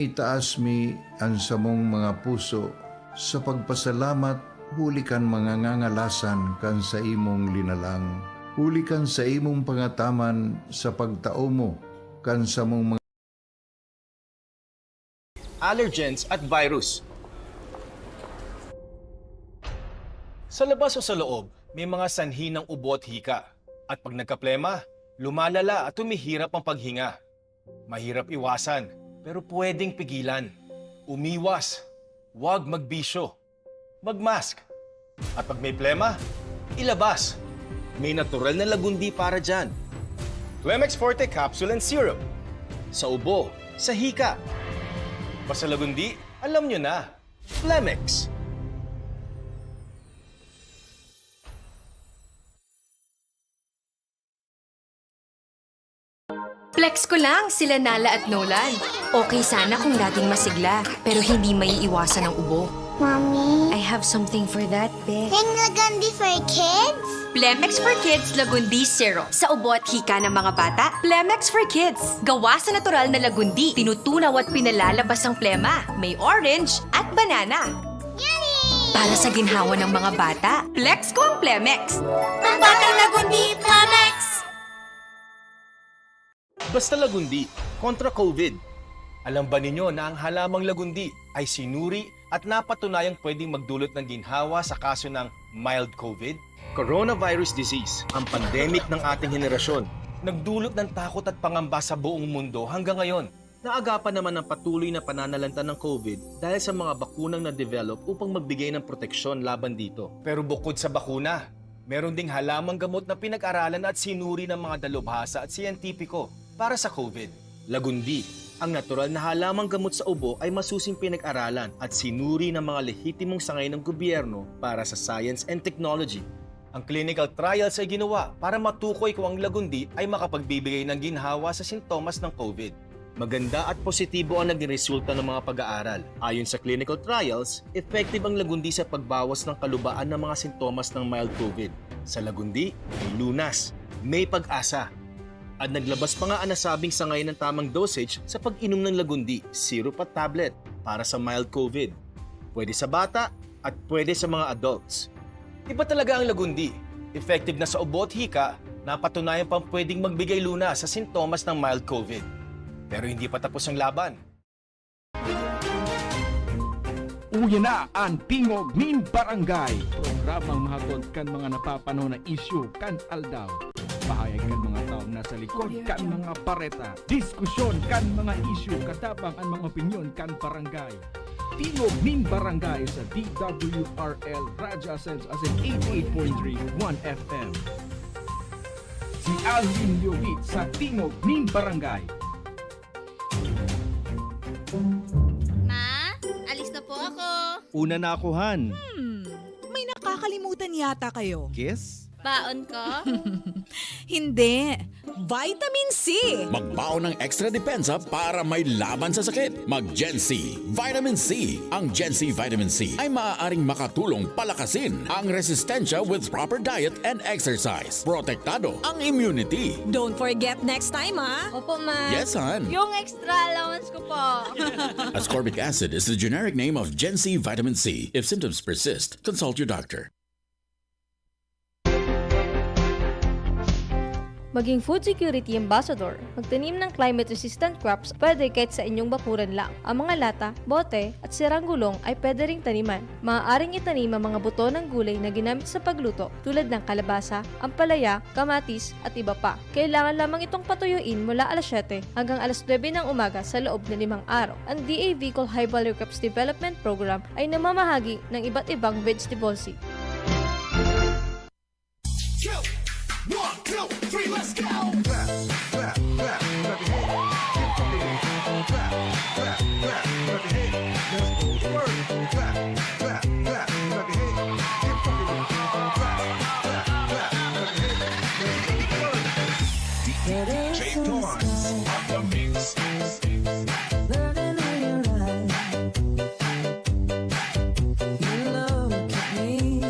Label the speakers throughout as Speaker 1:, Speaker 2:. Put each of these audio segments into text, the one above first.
Speaker 1: Itaas mi ang samong mga puso sa pagpasalamat, huli kan mga ngangalasan kan sa imong linalang. Huli kan sa imong pangataman sa pagtao mo kan sa mong mga
Speaker 2: allergens at virus. Sa labas o sa loob, may mga sanhi ng ubo at hika. At pag nagkaplema, lumalala at humihirap ang paghinga. Mahirap iwasan, pero pwedeng pigilan. Umiwas, huwag magbisyo. Magmask. At pag may plema, ilabas. May natural na lagundi para dyan. Flemex Forte Capsule and Syrup. Sa ubo, sa hika. Basta lagundi, alam nyo na. Flemex.
Speaker 3: Flex ko lang sila Nala at Nolan. Okay sana kung laging masigla, pero hindi maiiwasan ang ubo.
Speaker 4: Mommy,
Speaker 3: I have something for that, Be.
Speaker 4: yung Lagundi for kids?
Speaker 3: Plemex for Kids Lagundi Syrup. Sa ubo at hika ng mga bata, Plemex for Kids. Gawa sa natural na lagundi, tinutunaw at pinalalabas ang plema. May orange at banana.
Speaker 4: Yummy!
Speaker 3: Para sa ginhawa ng mga bata, Flex ko ang Plemex.
Speaker 4: Pambatang Lagundi, Plamex!
Speaker 2: Basta lagundi kontra COVID. Alam ba ninyo na ang halamang lagundi ay sinuri at napatunayang pwedeng magdulot ng ginhawa sa kaso ng mild COVID? Coronavirus disease, ang pandemic ng ating henerasyon, nagdulot ng takot at pangamba sa buong mundo hanggang ngayon. Naagapan naman ang patuloy na pananalanta ng COVID dahil sa mga bakunang na-develop upang magbigay ng proteksyon laban dito. Pero bukod sa bakuna, meron ding halamang gamot na pinag-aralan at sinuri ng mga dalubhasa at siyentipiko para sa COVID. Lagundi, ang natural na halamang gamot sa ubo ay masusing pinag-aralan at sinuri ng mga lehitimong sangay ng gobyerno para sa science and technology. Ang clinical trials ay ginawa para matukoy kung ang lagundi ay makapagbibigay ng ginhawa sa sintomas ng COVID. Maganda at positibo ang naging resulta ng mga pag-aaral. Ayon sa clinical trials, effective ang lagundi sa pagbawas ng kalubaan ng mga sintomas ng mild COVID. Sa lagundi, may lunas, may pag-asa. At naglabas pa nga ang nasabing sangay ng tamang dosage sa pag-inom ng lagundi, syrup at tablet para sa mild COVID. Pwede sa bata at pwede sa mga adults. Iba talaga ang lagundi. Effective na sa ubo at hika, napatunayan pang pwedeng magbigay lunas sa sintomas ng mild COVID. Pero hindi pa tapos ang laban.
Speaker 5: Uya na ang Tingog nin Barangay. Programang mahatod kan mga napapano na isyu kan aldaw. Pahayag kan mga taong nasa likod kan mga pareta. Diskusyon kan mga isyu katabang ang mga opinyon kan barangay. Tingog nin Barangay sa DWRL Radyo Sense as in 88.3 1 FM. Si Alvin Liowit sa Tingog nin Barangay.
Speaker 6: Ma, alis na po ako.
Speaker 7: Una na ako, Han.
Speaker 8: May nakakalimutan yata kayo.
Speaker 7: Kiss?
Speaker 6: Baon ko?
Speaker 8: Hindi. Vitamin C!
Speaker 9: Magbaon ng extra depensa para may laban sa sakit. Mag-Gen C. Vitamin C. Ang Gen C Vitamin C ay maaaring makatulong palakasin ang resistensya with proper diet and exercise. Protektado ang immunity.
Speaker 8: Don't forget next time, ha?
Speaker 6: Opo, Ma.
Speaker 9: Yes, hon.
Speaker 6: Yung extra allowance ko po.
Speaker 9: Ascorbic acid is the generic name of Gen C Vitamin C. If symptoms persist, consult your doctor.
Speaker 10: Maging food security ambassador. Magtanim ng climate-resistant crops pwede kahit sa inyong bakuran lang. Ang mga lata, bote, at sirang gulong ay pwede ring taniman. Maaaring itanim ang mga buto ng gulay na ginamit sa pagluto tulad ng kalabasa, ampalaya, kamatis, at iba pa. Kailangan lamang itong patuyuin mula alas 7 hanggang alas 9 ng umaga sa loob ng 5 araw. Ang DA Bicol High Value Crops Development Program ay namamahagi ng iba't ibang vegetable seed.
Speaker 11: You look at me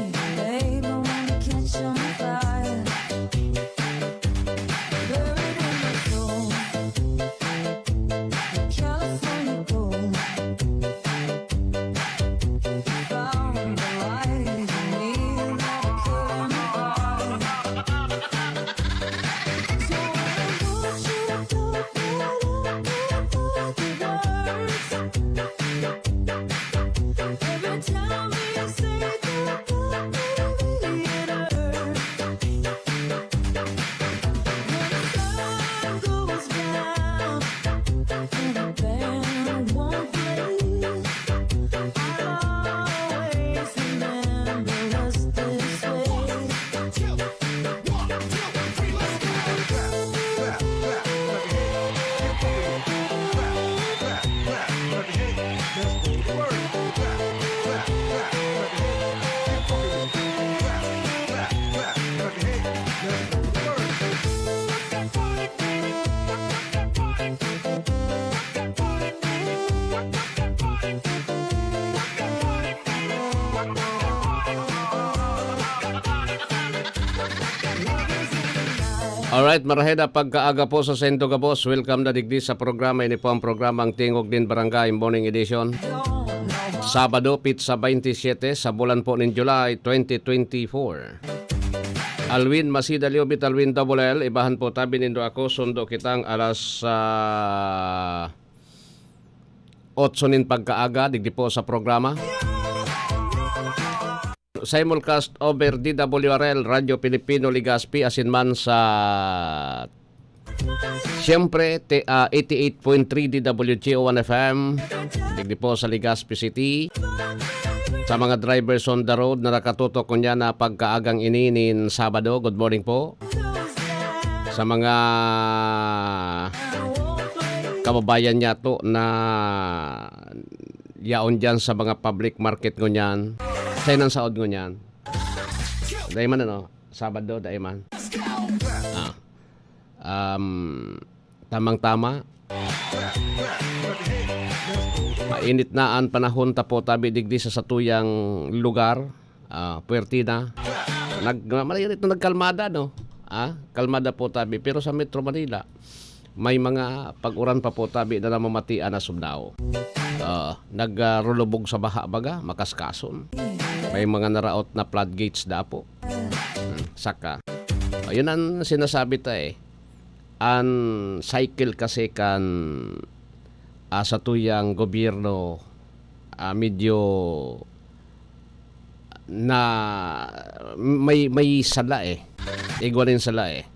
Speaker 11: Alright, maraheda pagkaaga po sa Sento Gabos. Welcome na digdi sa programa. Ini po ang programang Tingog Din Barangay Morning Edition. Sabado, Pizza 27 sa bulan po ng July 2024. Alwin Masida Liobit, Alwin Double L. Ibahan po tabi nindo ako. Sundo kitang alas 8 nin pagkaaga. Digdi po sa programa. Simulcast over DWRL, Radyo Pilipino, Ligaspi, asinman sa siyempre 88.3 DWGO1 FM, digdi po sa Ligaspi City. Sa mga drivers on the road na nakatutok kunya na pagkaagang ininin Sabado, good morning po. Sa mga kababayan niya to na yaon dyan sa mga public market ngunyan. Sa'yo ng saod ngunyan. Daiman ano? Sabado, daiman. Tamang-tama. Mainit na ang panahon tapo tabi digdi sa satuyang lugar. Puertina. Nagkalmada, no? Kalmada po tabi. Pero sa Metro Manila, may mga pag-uran pa po tabi na namamatian na sumdao. Nagrulubog sa baha baga, makaskason. May mga naraot na floodgates da po. Saka. Yun ang sinasabi ta eh. Ang cycle kasi kan sa tuyang gobyerno medyo na may sala eh. Igwa rin sala eh.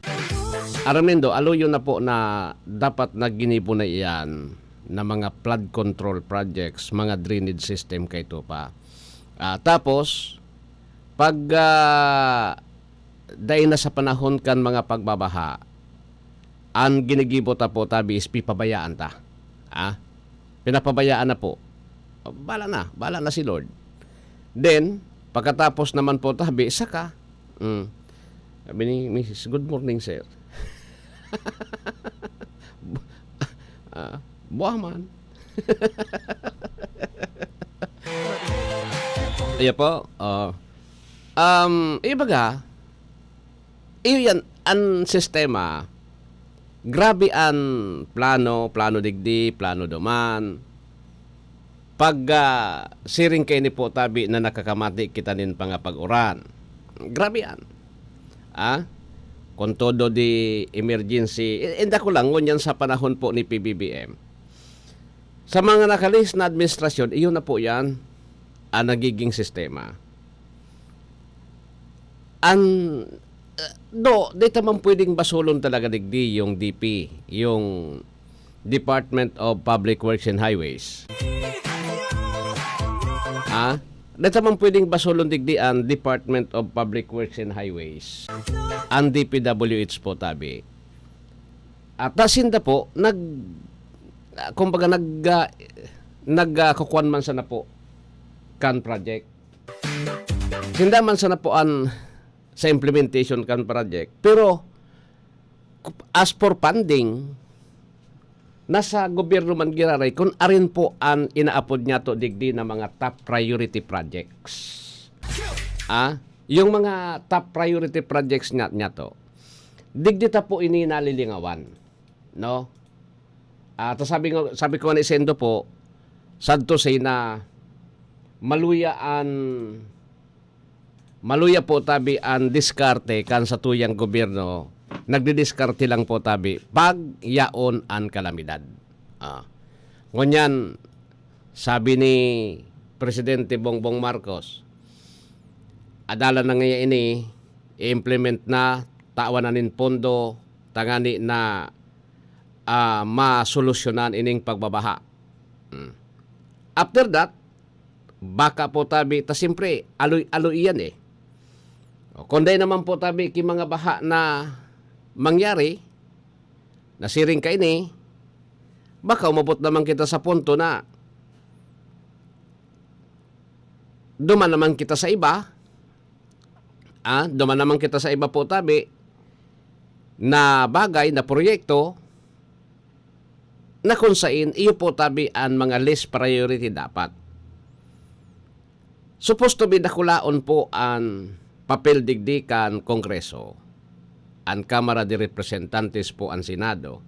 Speaker 11: Aramindo, alo yun na po na dapat naginibo na iyan na mga flood control projects, mga drainage system kay ito pa. Tapos, pag dahil na sa panahon kan mga pagbabaha, ang ginigibot na po tabi is pipabayaan ta. Pinapabayaan na po. Bala na si Lord. Then, pagkatapos naman po tabi, saka, sabi ni Mrs. Good morning, sir. Buwaman. Iya po. Ibaga, iyan ang sistema. Grabe ang plano digdi, plano duman. Pag siring kayo ni po tabi na nakakamati kita nin pang-pag-uran. Grabe yan. Kung todo di emergency, hindi ko lang ngunyan sa panahon po ni PBBM. Sa mga nakalis na administrasyon, iyon na po yan ang nagiging sistema. Dito man pwedeng basulon talaga digdi yung DP, yung Department of Public Works and Highways. Dito man pwedeng basulon digdi ang Department of Public Works and Highways. Ang DPWH po tabi. At tasinda po, kumbaga nagkukuan man sana po kan project. Sinda man sana po sa implementation kan project. Pero as for funding, nasa gobyerno man giraray kung arin po ang inaapod niya to digdi na mga top priority projects. Yung mga top priority projects niya to, digdi ta po ini nalilingawan. No? At sabi ko ni Sendo po, sad to say na maluya po tabi ang diskarte kan sa tuyang gobyerno. Nagdidiskarte lang po tabi pag yaon ang kalamidad. Ngunyan, sabi ni Presidente Bongbong Marcos, adala na ngayon ini, i-implement na, tawanan pondo, tangani na masolusyonan ining pagbabaha. After that, baka po tabi, siyempre, aloy yan eh. Kunday naman po tabi, mga baha na mangyari, nasiring ka ini, baka umabot naman kita sa punto na duman naman kita sa iba, duman naman kita sa iba po tabi, na bagay, na proyekto, na kung saan iyo po tabi ang mga list priority dapat. Supposed to be nakulaon po ang papel digdi kan Kongreso. ang Kamara de Representantes po ang Senado,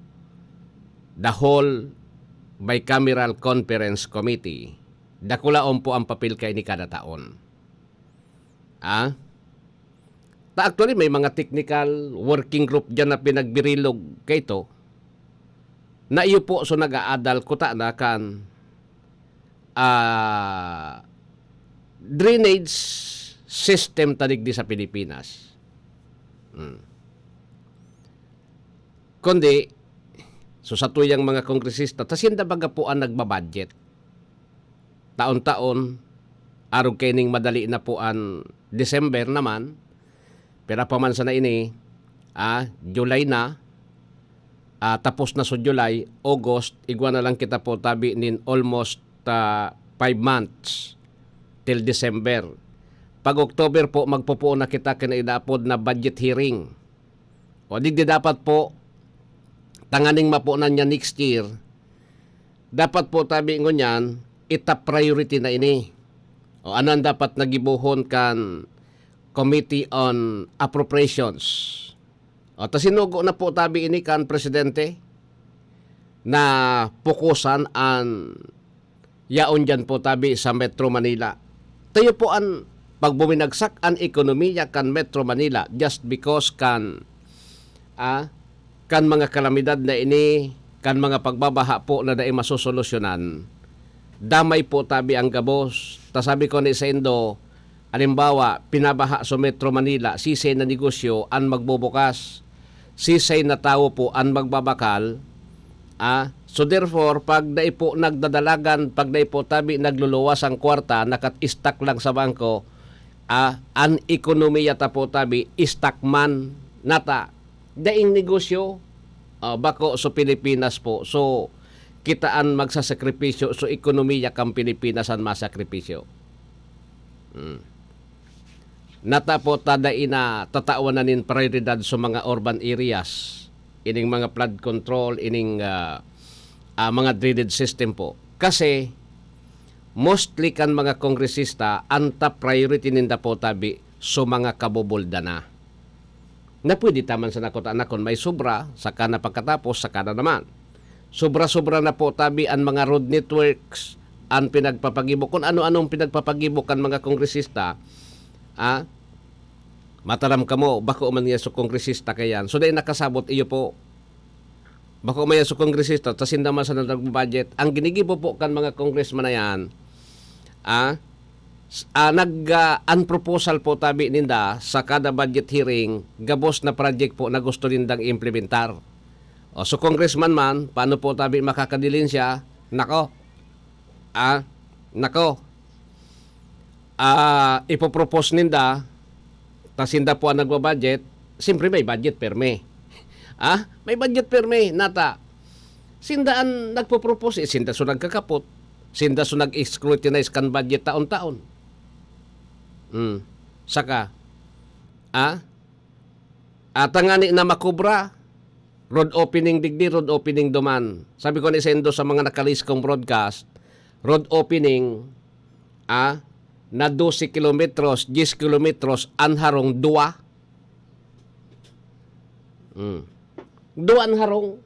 Speaker 11: the whole bicameral conference committee, dakulaon po ang papel kay ni kada taon. Actually, may mga technical working group dyan na pinagbirilog kay ito, na iyo po so nag-aadal kuta na kan drainage system tadigdi sa Pilipinas. Kundi, so sa tuyang mga kongresista, tasinda baga po ang nagbabudget. Taon-taon, araw kaining madali na po ang December naman, pero pamansa na ini, July na, tapos na so July, August, igwa na lang kita po tabi nin almost 5 months till December. Pag October po, magpupuo na kita kinaidapod na budget hearing. O digdi dapat po, tanganing mapunan niya next year, dapat po tabi ngunyan, itap priority na ini. O ano ang dapat nagibuhon kan Committee on Appropriations. O sinugo na po tabi ini kan Presidente na pukusan ang yaon dyan po tabi sa Metro Manila. Tayo po ang pagbuminagsak ang ekonomiya kan Metro Manila just because kan mga kalamidad na ini, kan mga pagbabaha po na dai masusolusyonan. Damay po tabi ang gabos. Tasabi ko ni sa Indo, halimbawa, pinabaha sa Metro Manila, sisay na negosyo ang magbubukas. Sisay na tao po ang magbabakal. So therefore, pag dai po nagdadalagan, pag dai po tabi nagluluwas ang kwarta, nakat-stack lang sa bangko, ang ekonomiya ta po tabi, stack man nata. Daing negosyo, bako sa Pilipinas po. So, kitaan magsasakripisyo, so ekonomiya kang Pilipinas ang masakripisyo. Nata po tada ina tataawanan prioridad sa mga urban areas, ining mga flood control, ining mga drainage system po. Kasi mostly kan mga kongresista ang top priority ninda po tabi so mga kabubulda na. Na pwede taman sa nakot-anakon may sobra, saka na pagkatapos, saka na naman. Sobra-sobra na po tabi ang mga road networks ang pinagpapagibo. Kung ano-anong pinagpapagibo kan mga kongresista, mataram ka mo, bako man niya sa kongresista kayan. So dahil nakasabot iyo po, bako man niya sa kongresista, tas hindi naman sa nag-budget. Ang ginigibo po kan mga congressman na yan, nag-unproposal po tabi ninda sa kada budget hearing, gabos na project po na gusto nindang implementar. O so congressman man, paano po tabi makakadilin siya? Nako, ipopropose ninda, tas hinda po ang nagbabudget, siyempre may budget perme. May budget perme, nata. Sinda ang nagpopropose, sinda so nagkakapot, sinda so nag-scrutinize kan budget taon-taon. Saka, tangani na makubra, road opening digdi, road opening duman. Sabi ko ni Sendo sa mga nakalis kong broadcast, road opening, na 12 kilometros, 10 kilometros, anharong 2. 2 anharong,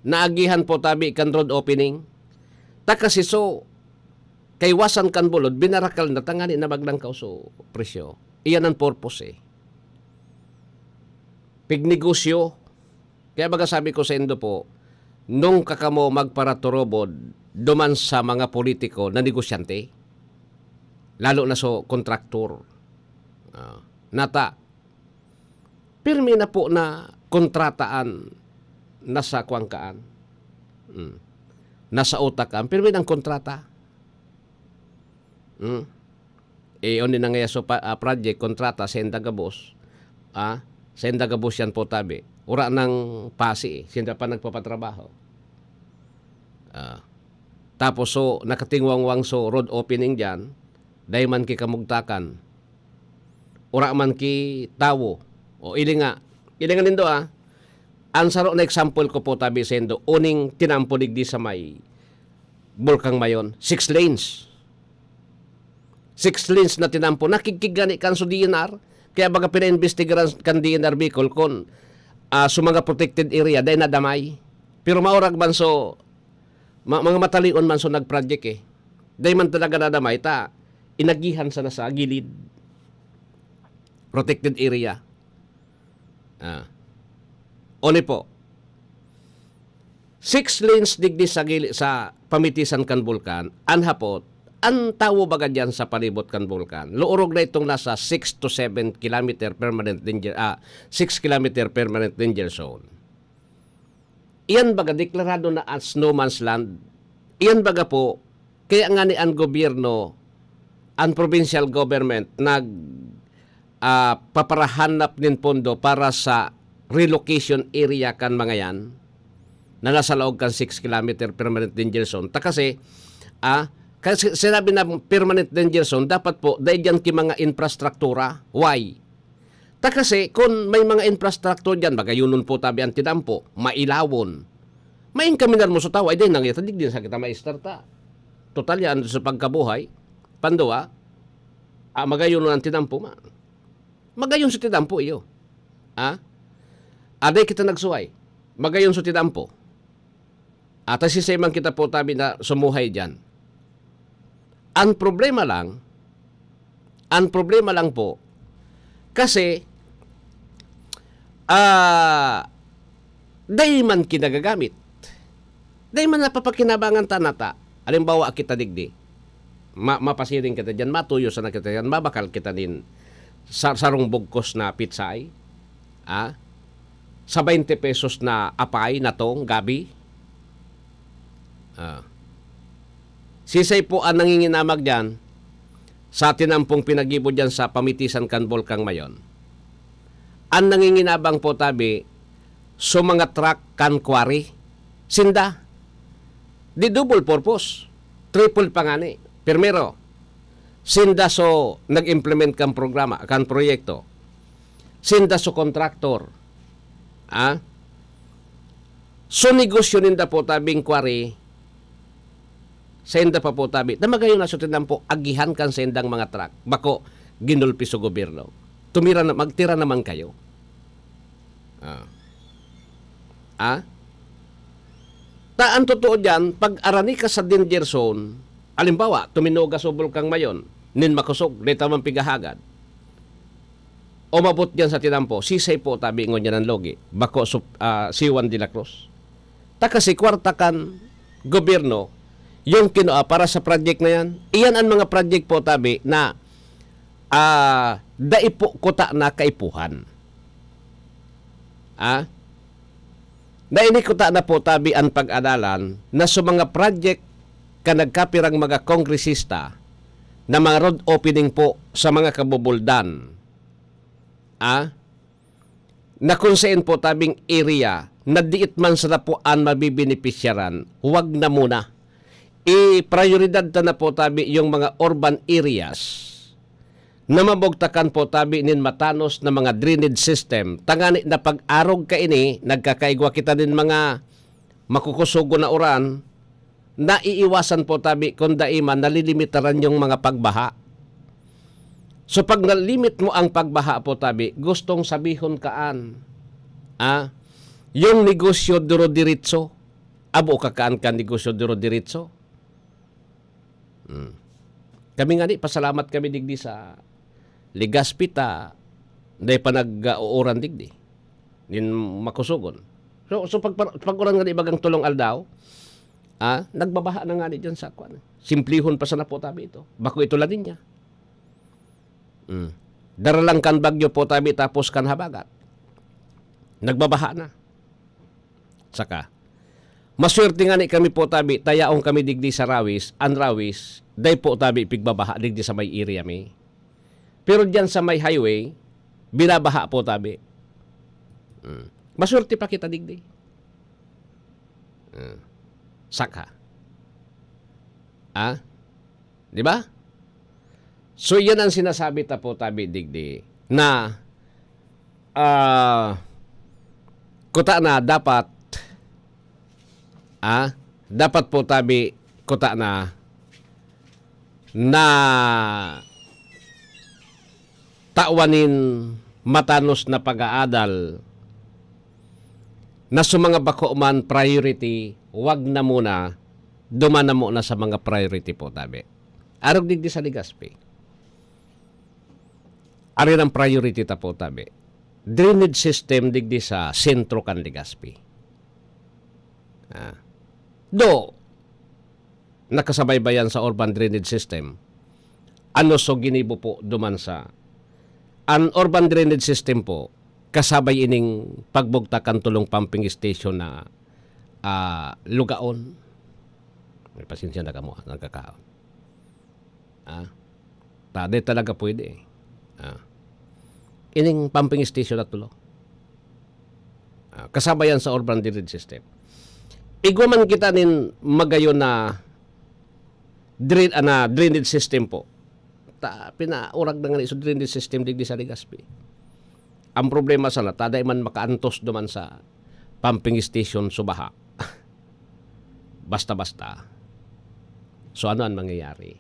Speaker 11: naagihan po tabi kan road opening. Takasiso, kaywasan kan bulod, binarakal na tangani na maglangkaw so presyo. Iyan ang purpose Pignegosyo. Kaya baga sabi ko sa Indo po, nung kakamo magparaturobod, duman sa mga politiko na negosyante, lalo na so kontraktor, nata, pirmi na po na kontrataan nasa kuwangkaan, nasa utakan, pirmi ng kontrata. Oni na nga so project, kontrata, senda gabos, senda gabos yan po tabi. Ura ng pasi, senda pa nagpapatrabaho. Tapos so, nakatingwang-wang so road opening dyan, dahil man ki kamugtakan. Ura man ki tawo. O ili nga nindo ang saro na example ko po tabi sendo, uning tinampo digdi sa may Bulkang Mayon, 6 lanes. 6 lanes na tinampo, nakikigani kan so DNR, Kaya baga pina-investigaran kan DNR Bicol kung sa mga protected area, dahil nadamay. Pero maurag man so, mga matalion man so nag-project eh. Dahil man talaga nadamay, inagihan sa nasa gilid. Protected area. Oni po. 6 lanes digdi sa sa pamitisan kan bulkan, anhapot, ang tawo baga dyan sa palibot kan bulkan. Luurog na itong nasa 6 to 7 kilometer permanent danger, 6 kilometer permanent danger zone. Iyan baga deklarado na as no man's land. Iyan baga po, kaya nga ni ang gobyerno, ang provincial government, paparahanap din pondo para sa relocation area kan mga yan, na nasa loob kan 6 kilometer permanent danger zone. Kasi sinabi na permanent danger zone, dapat po, dahil dyan ki mga infrastruktura. Why? Kasi kung may mga infrastruktura dyan, bagayunon po tabi ang tinampo, mailawon. Main kami na mo sa tao, ay din nangyatig din sa kita maistarta. Total yan sa pagkabuhay. Pandoa, magayunon ang tinampo ma. Magayon sa tinampo iyo. Aday kita nagsuway. Magayon sa tinampo. At sisayman kita po tabi na sumuhay dyan. Ang problema lang po, kasi, dahi man kinagagamit. Dahi man napapakinabangan tanata. Alimbawa kita digdi. Mapasiring kita dyan, matuyo sa na kita dyan, mabakal kita din sarong bugkos na pitsay. Sa 20 pesos na apay na tong gabi. Sisay po ang nanginginamag dyan sa tinampong pinagibo dyan sa pamitisan kan Bulkang Mayon. Ang nanginginabang po tabi so mga truck kan quarry. Sinda. Di double purpose. Triple pangani. Primero, sinda so nag-implement kan programa, kan proyekto. Sinda so kontraktor. So negosyo ninda po tabing quarry. Senda pa po tabi. Na magayon na sutinan po, agihan kan sendang mga truck. Bako, ginulpi sa gobyerno. Magtira naman kayo. Ang totoo dyan, pag arani ka sa danger zone, alimbawa, tuminoga sa Bulkang Mayon, nin makusog, dito man pigahagad. O mabot dyan sa tinampo, sisay po tabi ngon yan ang logi. Bako, Siwan de la Cruz. Kasi kwarta kan gobyerno, yung para sa project na yan, iyan ang mga project po tabi na daipo kuta na kaipuhan. Daini kuta na po tabi ang pag-adalan na sa mga project ka nagkapirang mga kongresista na mga road opening po sa mga kabubuldan. Na kung saan po tabing area na diit man sa napuan mabibinipisyaran, huwag na muna. Prioridad na po tabi yung mga urban areas na mabugtakan po tabi nin matanos na mga drainage system. Tangani na pag-arog ka ini, nagkakaigwa kita din mga makukusugo na uran, na iiwasan po tabi kung daiman nalilimitaran yung mga pagbaha. So pag nalimit mo ang pagbaha po tabi, gustong sabihon kaan, yung negosyo duro diritso, abo kakaan ka negosyo duro diritso. Kami nga pasalamat kami digdi sa Ligaspita dahil pa nag-uuran digdi din makusugon. So pag-uran nga ibagang tulong aldaw, nagbabaha na nga dyan sa kwan. Simplihon pa sana po tabi ito. Bako ito lang niya. Daralang kan bagyo po tabi tapos kan habagat. Nagbabaha na. Saka maswerte nga ni kami po tabi, tayaong kami digdi sa Rawis, ang Rawis, day po tabi pigbabaha digdi sa may area mi. Pero diyan sa may highway, binabaha po tabi. Maswerte pa kita digdi. Saka. Di ba? So yan ang sinasabi ta po tabi digdi na kuta na dapat dapat po tabi kuta na tawanin matanos na pag-aadal na sa mga bako man priority, wag na muna, dumana mo na sa mga priority po tabi. Arog digdi sa Legazpi. Ari ang priority ta po tabi. Drainage system digdi sa sentro kan Legazpi. Nakasabaybayan sa urban drainage system. Ano so ginibo po duman sa an urban drainage system po kasabay ining pagbugtakan tulong pumping station na lugaon. May pasensya na kamo nagkakaon. Tade talaga pwede. Ining pumping station na tulo. Kasabayan sa urban drainage system. Igwaman kita nin magayon na drainage system po. Pinaurag na nga iso drainage system digdi sa Legazpi. Ang problema sana, taday man makaantos duman sa pumping station subaha. Basta-basta. So ano ang mangyayari?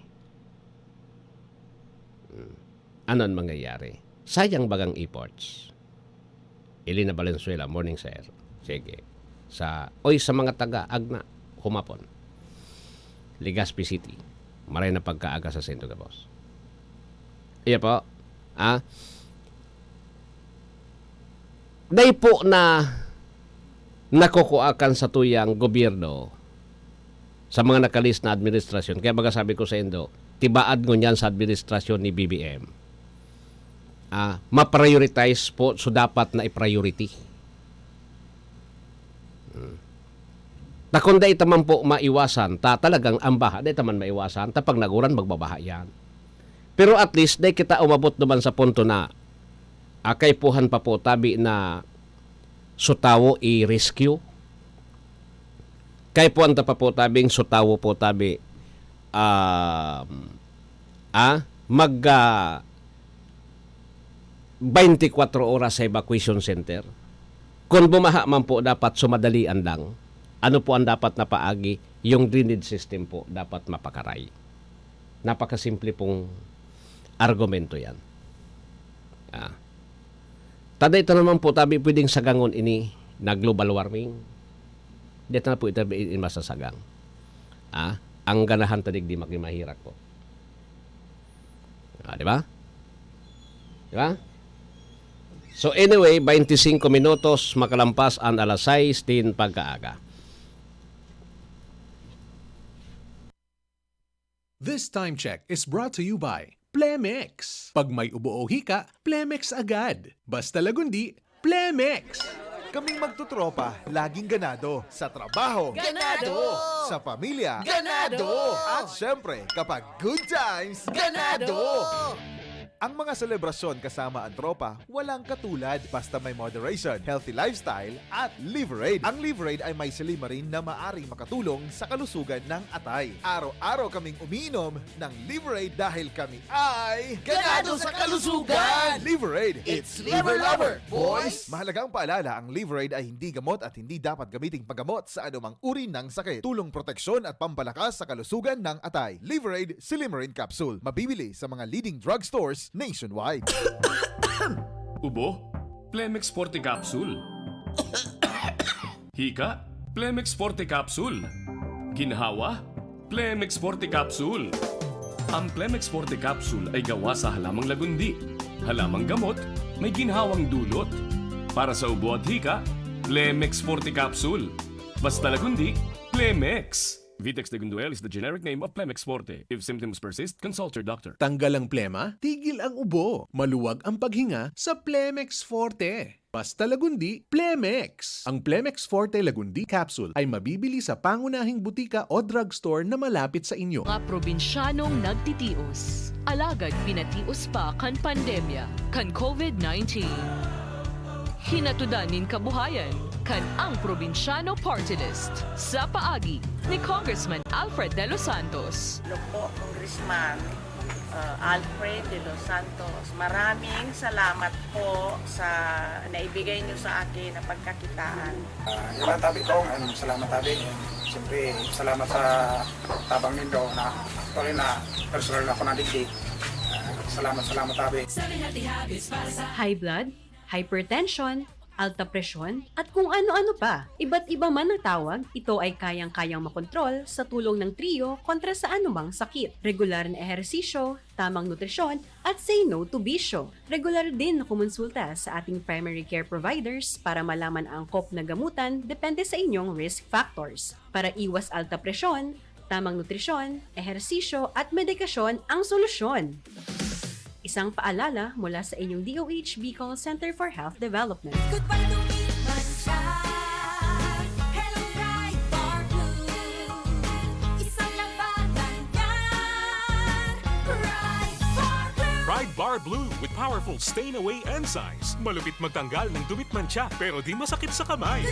Speaker 11: Ano ang mangyayari? Sayang bagang efforts. Elena Valenzuela, morning sir. Sige. Sa mga taga-agna, humapon. Legazpi City. Maray na pagkaaga sa Sento Gabos. Iya po. Day po na nakukuakan sa tuyang gobyerno sa mga nakalis na administrasyon. Kaya magasabi ko sa Indo, tibaad ko niyan sa administrasyon ni BBM. Ma-prioritize po, so dapat na i-priority. Kung day taman po maiwasan, talagang ambaha, day taman maiwasan, pag naguran, magbabaha yan. Pero at least, day kita umabot naman sa punto na kaipuhan pa po tabi na sutawo i-rescue. Kaipuhan ta pa po tabing sutawo po tabi mag 24 oras sa evacuation center. Kung bumaha man po dapat sumadalian lang. Ano po ang dapat na paagi? Yung drainage system po dapat mapakaray. Napakasimple pong argumento yan. Taday ito naman po tabi pwedeng sagangon ini na global warming. Dito na po ito masasagang. Ang ganahan tadig di makimahirak po. Di ba? Di ba? So anyway, 25 minutos makalampas ang alas 6 pagkaaga.
Speaker 12: This time check is brought to you by Plemex. Pag may ubo o hika, Plemex agad. Basta Lagundi, Plemex.
Speaker 13: Kaming magtutropa, laging ganado. Sa trabaho,
Speaker 4: Ganado!
Speaker 13: Sa pamilya,
Speaker 4: Ganado!
Speaker 13: At syempre, kapag good times, ganado! Ang mga selebrasyon kasama ang tropa, walang katulad basta may moderation, healthy lifestyle, at Liverade. Ang Liverade ay may silimarin na maaring makatulong sa kalusugan ng atay. Araw-araw kaming umiinom ng Liverade dahil kami ay
Speaker 4: Ganado sa kalusugan!
Speaker 13: Liverade,
Speaker 4: It's Liver Lover, boys!
Speaker 13: Mahalagang paalala, ang Liverade ay hindi gamot at hindi dapat gamiting paggamot sa anumang uri ng sakit. Tulong proteksyon at pampalakas sa kalusugan ng atay. Liverade Silimarin Capsule. Mabibili sa mga leading drugstores nationwide.
Speaker 14: Ubo? Plemex Forte Capsule. Hika? Plemex Forte Capsule. Ginhawa? Plemex Forte Capsule. Ang Plemex Forte Capsule ay gawa sa halamang lagundi. Halamang gamot, may ginhawang dulot. Para sa ubo at hika, Plemex Forte Capsule. Basta lagundi, Plemex. Vitex Degunduel is the generic name of Plemex Forte. If symptoms persist, consult your doctor.
Speaker 12: Tanggal ang plema, tigil ang ubo. Maluwag ang paghinga sa Plemex Forte. Basta Lagundi, Plemex. Ang Plemex Forte Lagundi Capsule ay mabibili sa pangunahing butika o drugstore na malapit sa inyo.
Speaker 15: Mga probinsyanong nagtitios. Alagad pinatios pa kan pandemya, kan COVID-19. Hinatudanin kabuhayan kan ang Probinsyano Party List sa paagi ni Congressman Alfred De Los Santos.
Speaker 16: Hello po, Congressman Alfred De Los Santos. Maraming salamat po sa naibigay niyo sa akin na pagkakitaan.
Speaker 17: Yung tabi ko, salamat tabi. Siyempre, salamat sa tabang nindo na actually na personal na ako nadigdig. Salamat tabi.
Speaker 15: High blood, hypertension, alta presyon, at kung ano-ano pa. Iba't iba man ang tawag, ito ay kayang-kayang makontrol sa tulong ng trio kontra sa anumang sakit. Regular na ehersisyo, tamang nutrisyon, at say no to bisyo. Regular din na kumonsulta sa ating primary care providers para malaman ang angkop na gamutan depende sa inyong risk factors. Para iwas alta presyon, tamang nutrisyon, ehersisyo, at medikasyon ang solusyon. Isang paalala mula sa inyong DOH Bicol Center for Health Development.
Speaker 18: Pride Bar Blue with powerful stain-away enzymes. Malupit magtanggal ng dumit mancha pero di masakit sa kamay.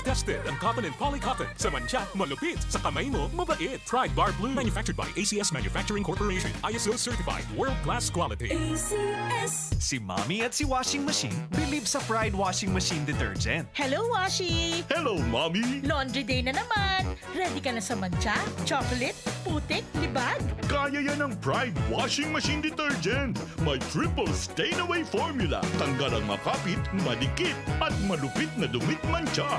Speaker 18: Tested ang cotton and polycotton. Sa mancha, malupit. Sa kamay mo, mabait. Pride Bar Blue. Manufactured by ACS Manufacturing Corporation. ISO certified. World-class quality.
Speaker 19: ACS. Si Mommy at si Washing Machine believe sa Pride Washing Machine Detergent.
Speaker 20: Hello, Washi!
Speaker 18: Hello, Mommy!
Speaker 20: Laundry day na naman! Ready ka na sa mancha, chocolate, putik, libag?
Speaker 18: Kaya yan ang Pride Washing Machine Detergent. May triple stain-away formula. Tanggal ang makapit, madikit, at malupit na dumit mancha.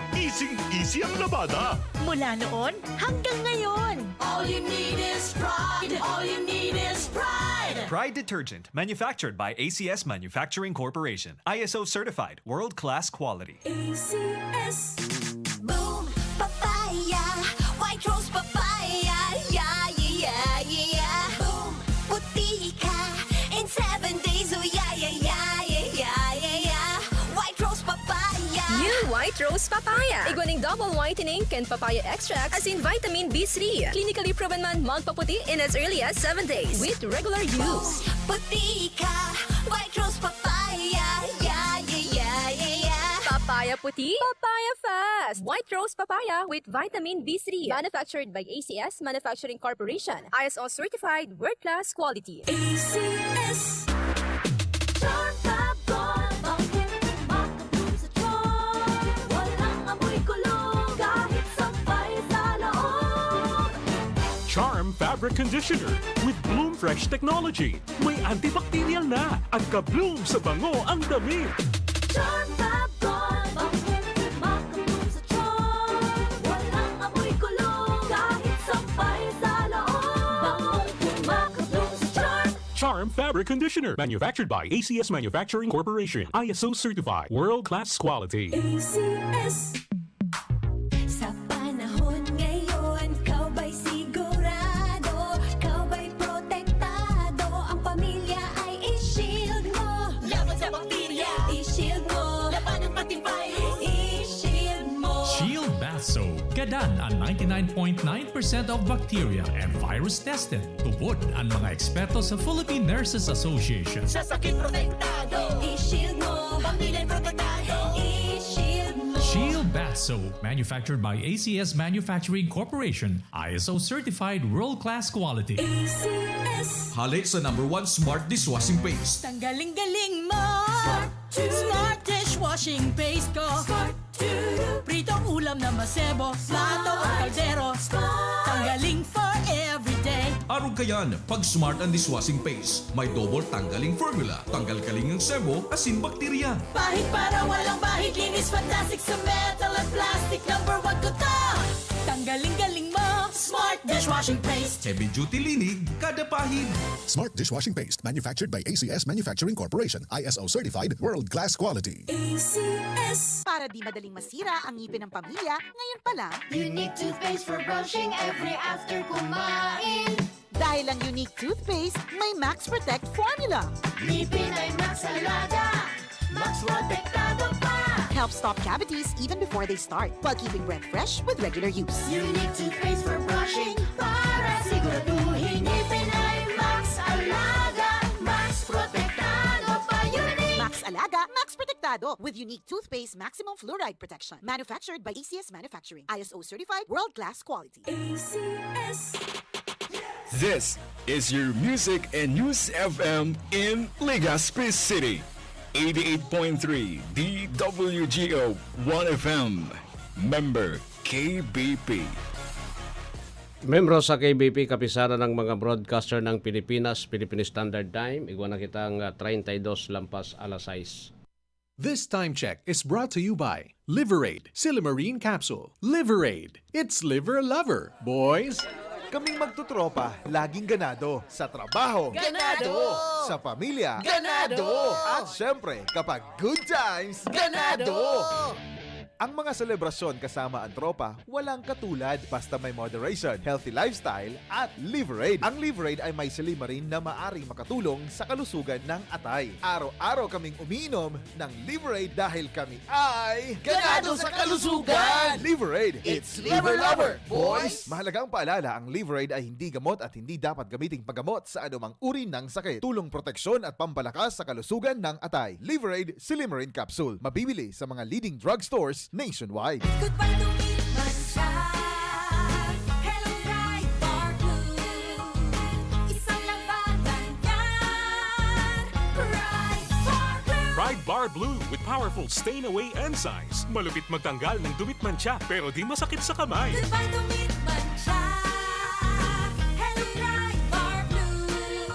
Speaker 18: Easy ang labada.
Speaker 20: Mula noon hanggang ngayon.
Speaker 4: All you need is pride. All you need is pride.
Speaker 19: Pride Detergent, manufactured by ACS Manufacturing Corporation. ISO certified, world-class quality.
Speaker 4: ACS. Boom, papaya. White rose papaya. Yeah, yeah, yeah. Boom, puti ka. In 7 days, oh yeah, yeah, yeah, yeah, yeah, yeah. White rose papaya.
Speaker 3: New White Rose Papaya. Iguaning double whitening and papaya extract as in vitamin B3. Clinically proven man magpaputi in as early as 7 days with regular use.
Speaker 4: Puti ka. White rose papaya. Yeah, yeah, yeah, yeah, yeah.
Speaker 3: Papaya puti, papaya fast. White Rose Papaya with vitamin B3. Manufactured by ACS Manufacturing Corporation. ISO certified world-class quality.
Speaker 4: ACS.
Speaker 18: Charm Fabric Conditioner with Bloom Fresh Technology. May antibacterial na at ka-bloom sa bango ang damit.
Speaker 4: Charm Fab-Gone. Bakit makabloom sa charm? Walang amoy kulong kahit sampay sa loob. Bakit makabloom sa charm?
Speaker 18: Charm Fabric Conditioner. Manufactured by ACS Manufacturing Corporation. ISO certified. World-class quality.
Speaker 4: ACS. Sa panahon ngayon, kau ba'y sigurado? Kau ba'y protektado? Ang pamilya ay i-shield mo. Laban sa bakterya, i-shield mo. Laban ng matibay, i-shield mo.
Speaker 21: Shield Bath Soap. Gadan ang 99.9% of bacteria and virus tested. Tubod ang mga eksperto sa Philippine Nurses Association.
Speaker 4: Sa sakit protektado, i-shield mo. Pamilya protektado, i-shield mo.
Speaker 21: Shield Bath Soap, manufactured by ACS Manufacturing Corporation. ISO certified world-class quality.
Speaker 4: ACS.
Speaker 22: Hali sa #1 Smart Dishwashing Paste.
Speaker 20: Tanggaling-galing mo! Smart dishwashing paste ko! Pritong ulam na masebo, plato o kaldero. Tanggaling for everyday.
Speaker 22: Araw kayan, pag Smart ang Dishwashing Paste, may double tanggaling formula. Tanggal kaling ng sebo, asin bakterya.
Speaker 20: Bahid para walang bahid, linis fantastic sa metal at plastic. #1 ko to! Tanggaling-galing mo! Smart dishwashing paste.
Speaker 22: Heavy duty linig, kada pahid.
Speaker 23: Smart Dishwashing Paste, manufactured by ACS Manufacturing Corporation. ISO certified, world-class quality.
Speaker 4: ACS.
Speaker 24: Para di madaling masira ang ngipin ng pamilya, ngayon pa lang,
Speaker 4: Unique toothpaste for brushing every after kumain.
Speaker 24: dahil ang Unique Toothpaste may Max Protect formula.
Speaker 4: Ngipin ay Max Alaga. Max protektado pa.
Speaker 24: Helps stop cavities even before they start, while keeping breath fresh with regular use.
Speaker 4: Unique toothpaste for brushing para siguraduhin ngipin ay Max Alaga. Max protektado pa. Unique.
Speaker 24: Max Alaga, Max Protectado with Unique Toothpaste Maximum Fluoride Protection. Manufactured by ACS Manufacturing. ISO certified, world-class quality.
Speaker 4: ACS.
Speaker 25: This is your Music and News FM in Legazpi City. 88.3 DWGO 1FM. Member KBP.
Speaker 11: Membro sa KBP, kapisara ng mga broadcaster ng Pilipinas, Philippine Standard Time. Igwa na kitang 32 lampas alas 6.
Speaker 12: This time check is brought to you by Liverade Silimarine Capsule. Liverade, it's liver lover, boys.
Speaker 13: Kaming magtutropa, laging ganado. Sa trabaho,
Speaker 20: Ganado!
Speaker 13: Sa pamilya,
Speaker 20: Ganado!
Speaker 13: At syempre, kapag good times, ganado! Ang mga selebrasyon kasama ang tropa, walang katulad basta may moderation, healthy lifestyle, at Liverade. Ang Liverade ay may silimarin na maaring makatulong sa kalusugan ng atay. Araw-araw kaming umiinom ng Liverade dahil kami ay
Speaker 20: Ganado sa kalusugan!
Speaker 13: Liverade,
Speaker 20: It's liver lover, boys!
Speaker 13: Mahalagang paalala, ang Liverade ay hindi gamot at hindi dapat gamiting paggamot sa anumang uri ng sakit. Tulong proteksyon at pampalakas sa kalusugan ng atay. Liverade Silimarin Capsule. Mabibili sa mga leading drugstores nationwide.
Speaker 4: Goodbye to Mancha. Hello, Pride Bar Blue. Isang labanan yan. Pride Bar Blue.
Speaker 18: Pride Bar Blue with powerful stain-away enzymes. Malupit magtanggal ng dumit mancha pero di masakit sa kamay.
Speaker 4: Goodbye to Mancha. Hello, Pride Bar Blue.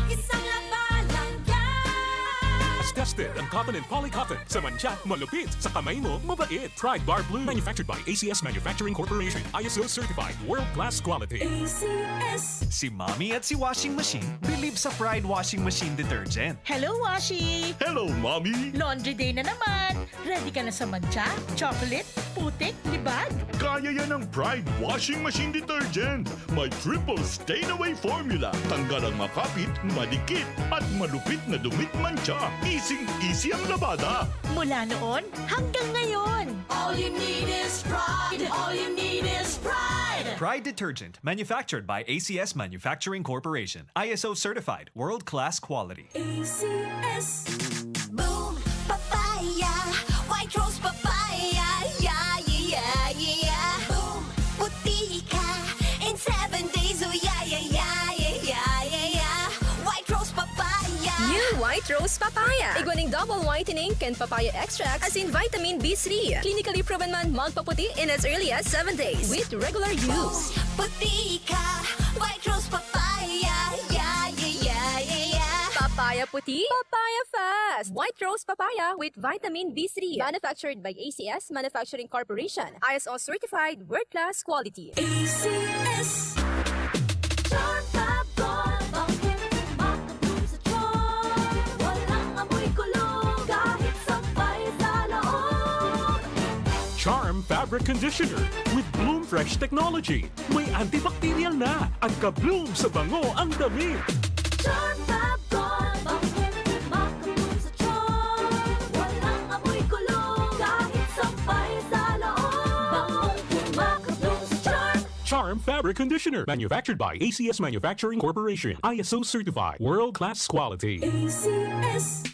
Speaker 4: Isang labanan yan.
Speaker 18: As tested ang cotton and polycotton. Sa mancha, malupit. Sa kamay mo, mabait. Pride Bar Blue. Manufactured by ACS Manufacturing Corporation. ISO certified. World-class quality.
Speaker 4: ACS.
Speaker 19: Si Mommy at si Washing Machine believe sa Pride Washing Machine Detergent.
Speaker 20: Hello, Washi!
Speaker 18: Hello, Mommy!
Speaker 20: Laundry day na naman! Ready ka na sa mancha, chocolate, putik, libag?
Speaker 18: Kaya yan ang Pride Washing Machine Detergent. May triple stain-away formula. Tanggal ang makapit, madikit, at malupit na dumit mancha. Easy ang labada.
Speaker 20: Mula noon hanggang ngayon.
Speaker 4: All you need is pride. All you need is pride.
Speaker 19: Pride Detergent, manufactured by ACS Manufacturing Corporation. ISO certified. World-class quality.
Speaker 4: ACS. Boom, papaya. White rose papaya. Yeah, yeah, yeah. Boom, puti ka. In 7 days, oh yeah, yeah, yeah, yeah, yeah, yeah, yeah. White rose papaya.
Speaker 3: New White Rose Papaya. Iguaning double whitening and papaya extract as in vitamin B3. Clinically proven man magpaputi in as early as 7 days with regular use.
Speaker 4: Puti ka. White rose papaya. Yeah, yeah, yeah, yeah, yeah.
Speaker 3: Papaya puti, papaya fast. White Rose Papaya with vitamin B3. Manufactured by ACS Manufacturing Corporation. ISO certified world-class quality.
Speaker 4: ACS. Chartabon, bakit makatulog sa tiyan? Walang amoy kulog, kahit sabay sa loob.
Speaker 18: Charm Fabric Conditioner with Bloom Fresh Technology. May antibacterial na at ka-bloom sa bango ang damit.
Speaker 4: Chartabon, bakit makatulog sa tiyan? Walang amoy kulog, kahit sabay sa loob. Bangong kumakatulog sa tiyan.
Speaker 18: Charm Fabric Conditioner. Manufactured by ACS Manufacturing Corporation. ISO certified. World-class quality.
Speaker 4: ACS.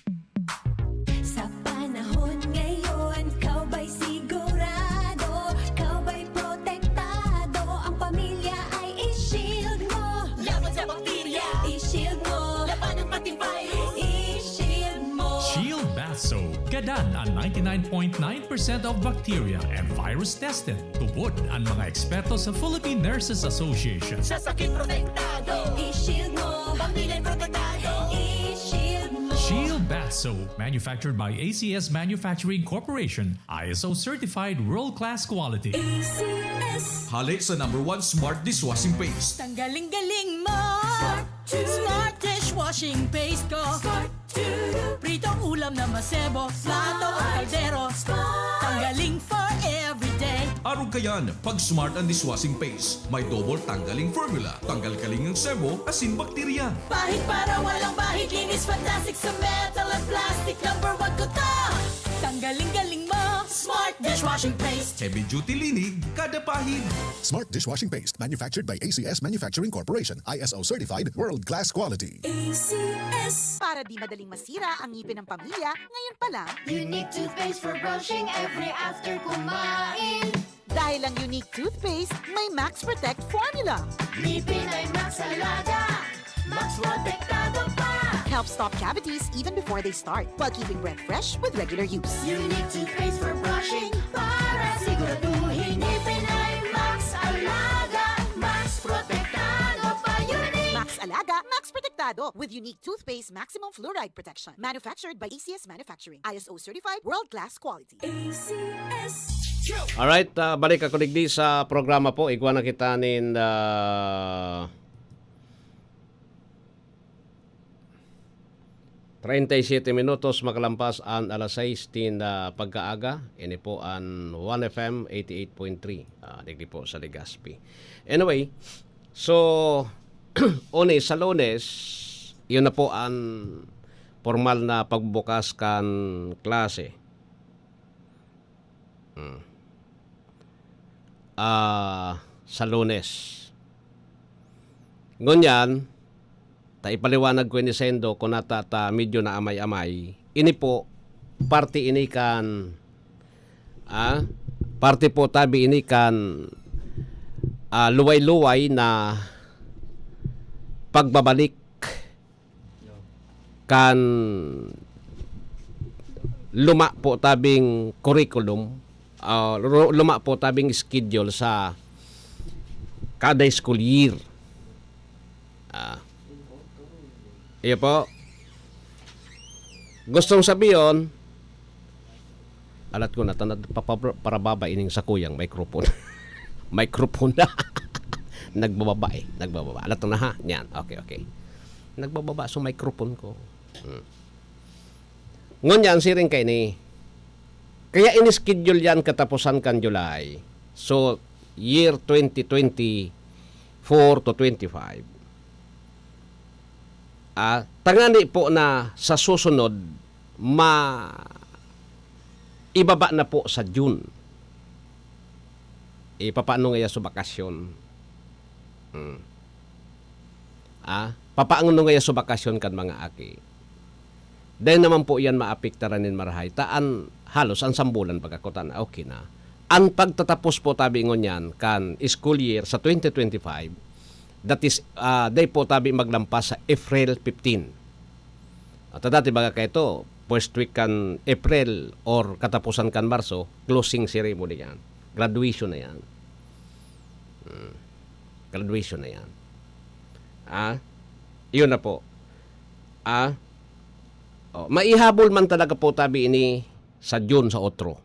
Speaker 4: Sa panahon ngayon, kau ba'y sigurado? Kau ba'y protektado? Ang pamilya ay i-shield mo. Laban sa bakterya, i-shield mo. Laban ng pating virus, i-shield mo.
Speaker 21: Shield Bath Soap. Gadan ang 99.9% of bacteria and virus tested. Tubod ang mga eksperto sa Philippine Nurses Association.
Speaker 20: Sa sakit protektado,
Speaker 4: I-shield mo.
Speaker 20: pamilya protektado.
Speaker 4: I-shield mo.
Speaker 21: Shield Bath Soap, manufactured by ACS Manufacturing Corporation, ISO certified world-class quality.
Speaker 4: ACS.
Speaker 22: Halik sa #1 Smart Dishwashing Paste.
Speaker 20: Tanggaling-galing mo. Smart dishwashing paste ko.
Speaker 4: Start to
Speaker 20: Pritong ulam na masebo. Plato o kaldero. Tanggaling for everyday.
Speaker 22: Araw kayan, pag Smart ang Dishwashing Paste, may double tanggaling formula. Tanggal kaling ng sebo, asin bakterya.
Speaker 20: Bahid para walang bahid. Linis fantastic sa metal at plastic. #1 ko to. Tanggaling-galing mo. Smart dishwashing paste.
Speaker 22: Heavy duty linig, kada pahid.
Speaker 23: Smart Dishwashing Paste, manufactured by ACS Manufacturing Corporation. ISO certified, world-class quality.
Speaker 4: ACS.
Speaker 24: Para di madaling masira ang ngipin ng pamilya, ngayon pa lang,
Speaker 4: Unique toothpaste for brushing every after kumain.
Speaker 24: dahil ang unique toothpaste, may Max Protect formula.
Speaker 4: Ngipin ay Max Alaga. Max protektado pa.
Speaker 24: helps stop cavities even before they start, while keeping breath fresh with regular use.
Speaker 20: Unique toothpaste for brushing para siguraduhin ngipin ay Max Alaga, Max Protektado pa Unique.
Speaker 24: Max Alaga, Max Protectado with unique toothpaste maximum fluoride protection. Manufactured by ACS Manufacturing. ISO certified world-class quality.
Speaker 20: ACS.
Speaker 11: Alright, balik ako digdi sa programa po. Igwa na kita nin 37 minutos makalampas ang alas 6 tin pagkaaga. Ini po ang 1FM 88.3. Digdi po sa Legazpi. Anyway, so une sa Lunes, yun na po ang formal na pagbukas kan klase. Sa Lunes. Ngunyan, ipaliwanag ko ni Sendo kung natata medyo na amay-amay. Ini po, party ini kan, party po tabi ini kan luway-luway na pagbabalik kan luma po tabing curriculum, luma po tabing schedule sa kada school year. Iyo po. Gustong sabihin, alat ko na tanad parababa ining sa kuyang microphone. Microphone na. Nagbababa. Alat na ha. Yan. Okay. Nagbababa sa microphone ko. Ngunyan siring kay ni. Kaya ini-schedule yan katapusan kan July. So, year 2024 to 25. Tangani po na sa susunod ibaba na po sa June. Papaano nga sa bakasyon? Papaano nga sa bakasyon kan mga aki? Dahil naman po yan maapektaran nin marahay. Taan halos ang sambulan pagkakutan. Okay na. Ang pagtatapos po tabi ngon yan kan school year sa 2025, that is, day po tabi maglampas sa April 15. At dati baga kayo ito, first week kan April or katapusan kan Marso, closing ceremony yan. Graduation na yan. Graduation na yan. Iyon na po. Maihabol man talaga po tabi ini sa June sa otro.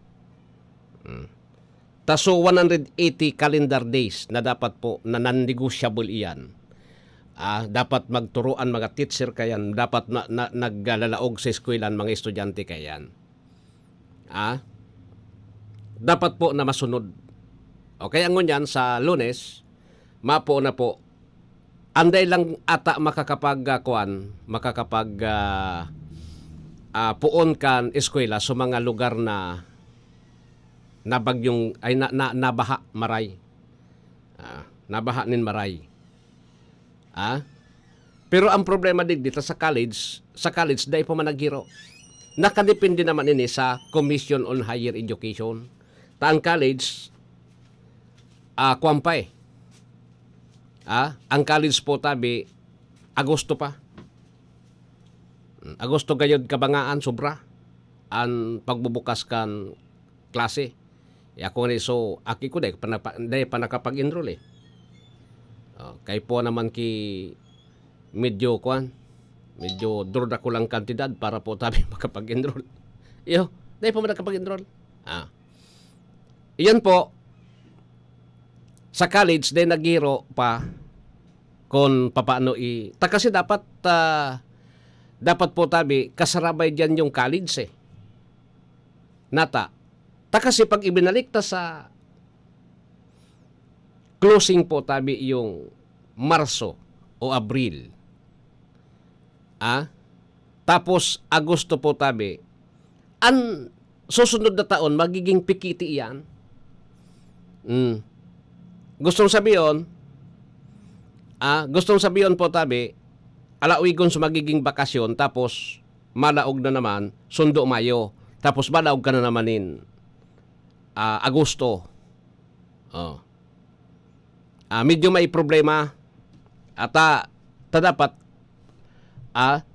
Speaker 11: Taso 180 calendar days na dapat po na non-negotiable iyan. Dapat magturuan mga teacher kayan, dapat naglalalaog sa eskwelahan mga estudyante kayan. Dapat po na masunod. Okay, ang ngunyan sa Lunes, mapo na po, anday lang ata puon kan eskwela sa mga lugar na nabagyong ay nabaha maray. Nabaha nin maray. Pero ang problema dito sa college dahil pa man naghiro. Nakadepende naman ini sa Commission on Higher Education. Ang college kuwampay. Ang college po tabi Agosto pa. Agosto gayod kabangaan sobra ang pagbubukas kan klase. Ako ni so aki ko dai pa nakapag-enroll eh. Kay po naman medyo drod ako lang kantidad para po tabi makapag-enroll. Iyo, dai po nakapag-enroll. Iyan po sa college dai naghiro pa kung papaano kasi dapat po tabi kasarabay diyan yung college eh. Nata kasi pag ibinalik ta sa closing po tabi yung Marso o Abril. Tapos Agosto po tabi. Ang susunod na taon magiging pikiti iyan. Gustong sabihin po tabi alauigon sa magiging bakasyon tapos malaog na naman sundo Mayo tapos malaog ka na namanin Agosto. Medyo may problema at dapat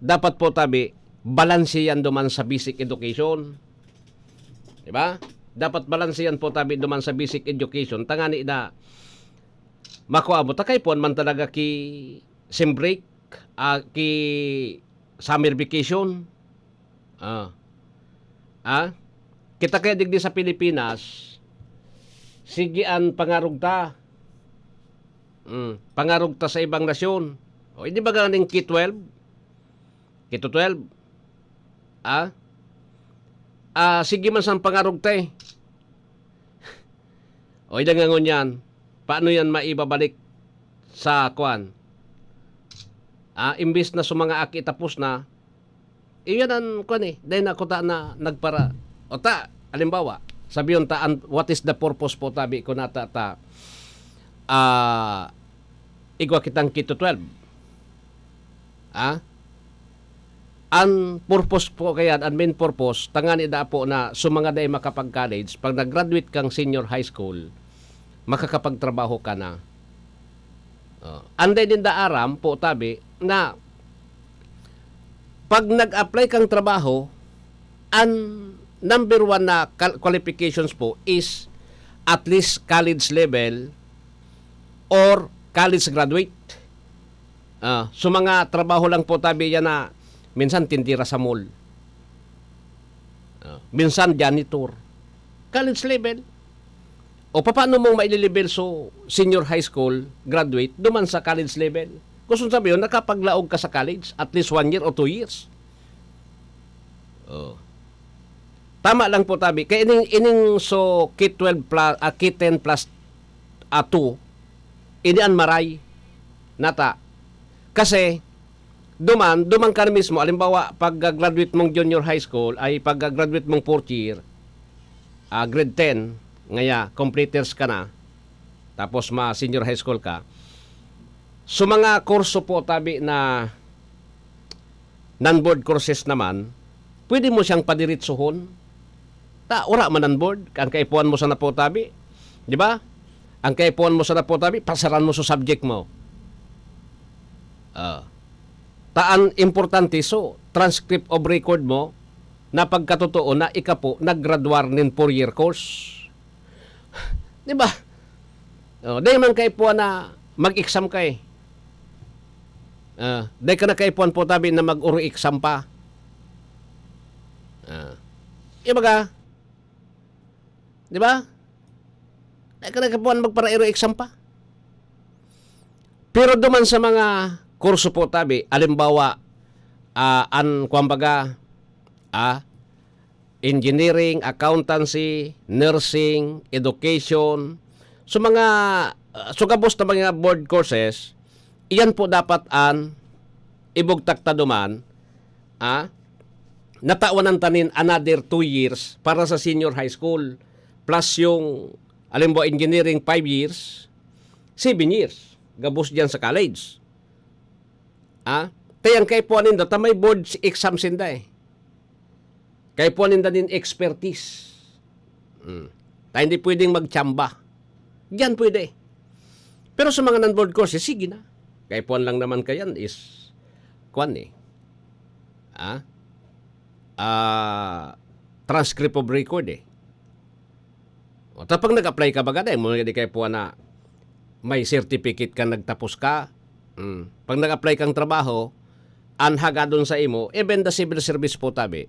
Speaker 11: dapat po tabi, balanse yan duman sa basic education. Diba? Dapat balanse yan po tabi duman sa basic education. Tangani na, makuha mo, takay po man talaga ki sem break, ki summer vacation. Kita kaya digdi sa Pilipinas, sigian pangarugta. Pangarugta sa ibang nasyon. O, hindi ba ganing K-12? K-12? Sige man sang pangarugta eh. O, idangangon yan. Paano yan maibabalik sa kwan? Imbis na sumanga aki tapos na, iyan ang kwan eh. Dahil ako ta na nagpara. O ta, alimbawa, sabi yun ta, what is the purpose po tabi ko nata ta, igwa kitang K-12. Ang purpose po kaya, ang main purpose, tangani da po na sumanga day makapag-college, pag nag-graduate kang senior high school, makakapagtrabaho ka na. Anday din da aram po tabi na pag nag-apply kang trabaho, ang number one na qualifications po is at least college level or college graduate. So mga trabaho lang po tabi yan na minsan tindira sa mall. Minsan janitor. College level. O paano mong maililibel so senior high school graduate duman sa college level? Gusto sabi yun, nakapaglaog ka sa college at least 1 year or 2 years. Tama lang po tabi. Kaya ining so K-12 plus, K-10 plus 2, ini ang maray nata. Kasi duman ka na mismo, alimbawa pag-graduate mong junior high school ay pag-graduate mong 4th year, grade 10, ngaya completers ka na, tapos senior high school ka. So mga kurso po tabi na non-board courses naman, pwede mo siyang padiritsuhon. Ura man non-board, ang kaipuan mo sa na po tabi. Di ba? Ang kaipuan mo sa na po tabi, pasaran mo sa subject mo. Taan importante so transcript of record mo na pagkatotoo na ikapo naggraduar nin 4-year course. Di ba? Dahil man kaipuan na mag-exam ka eh. Dahil ka na kaipuan po tabi na mag-uro exam pa. Iba ka? Di ba? Dahil ka na kaipuan magpara-uro exam pa. Pero duman sa mga kurso po tabi, alimbawa, engineering, accountancy, nursing, education, so mga, sugabos na mga board courses, iyan po dapat ibugtak ta duman, nataunan tanin another 2 years para sa senior high school, plus yung, alimbawa, engineering 5 years, 7 years, gabos diyan sa college. Tayang kay po aninda, may board exam sinda eh. Kay po aninda din expertise. Tayo hindi pwedeng magtsamba. Diyan pwede. Pero sa mga non-board courses, sige na. Kay po lang naman kayan is, transcript of record eh. O tapang nag-apply ka baga dahil, muna kay po na may certificate ka, nagtapos ka. Pag nag-apply kang trabaho, anhaga doon sa imo, even the civil service po tabi,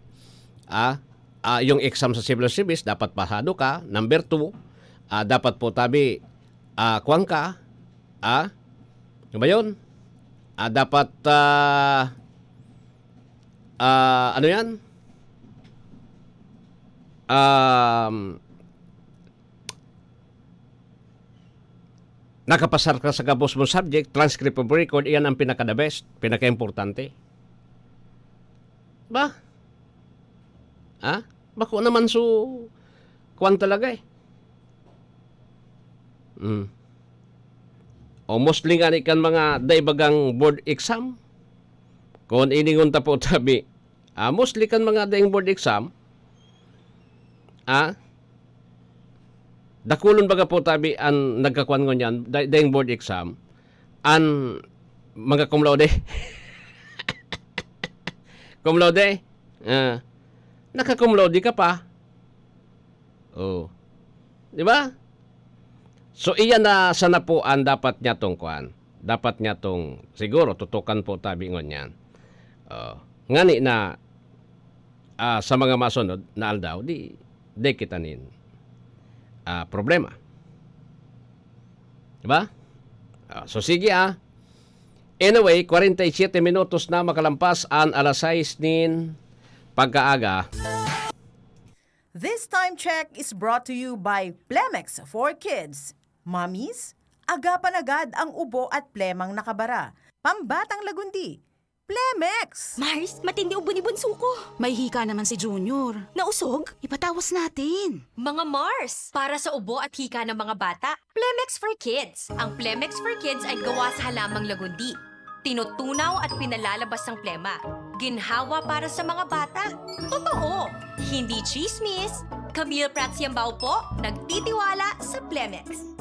Speaker 11: yung exam sa civil service, dapat pasado ka. Number 2, dapat po tabi, kuwang ka, ano ba yun? Dapat, ano yan? Nakapasar ka sa gabos mo subject, transcript of record, iyan ang pinaka-the best, pinaka-importante. Ba? Bako naman so, kuwan talaga eh. O mostly nga ikan mga daibagang board exam, kung iningon ta po tabi, mostly kan mga daing board exam, dakulon baga po tabi ang nagkakuan ngon yan, daing board exam, ang mga cum laude. Cum laude? Naka-cum laude ka pa. Oh. Di ba? So, iyan na sa napuan dapat niya tong kuan. Dapat niya tong, siguro, tutukan po tabingon yan. Ngani na sa mga masunod na aldaw, di kita nin problema. Diba? So sige Anyway, 47 minutos na makalampas ang alas 6 nin pagkaaga.
Speaker 1: This time check is brought to you by Plemex for Kids. Mommies, agapan agad ang ubo at plemang nakabara. Pambatang lagundi. Plemex!
Speaker 24: Mars, matindi ubo ni bunso ko. May hika naman si Junior. Nausog? Ipatawas natin.
Speaker 3: Mga Mars, para sa ubo at hika ng mga bata, Plemex for Kids. Ang Plemex for Kids ay gawa sa halamang lagundi. Tinutunaw at pinalalabas ang plema. Ginhawa para sa mga bata. Totoo! Hindi chismis. Camille Pratsiambao po, nagtitiwala sa Plemex.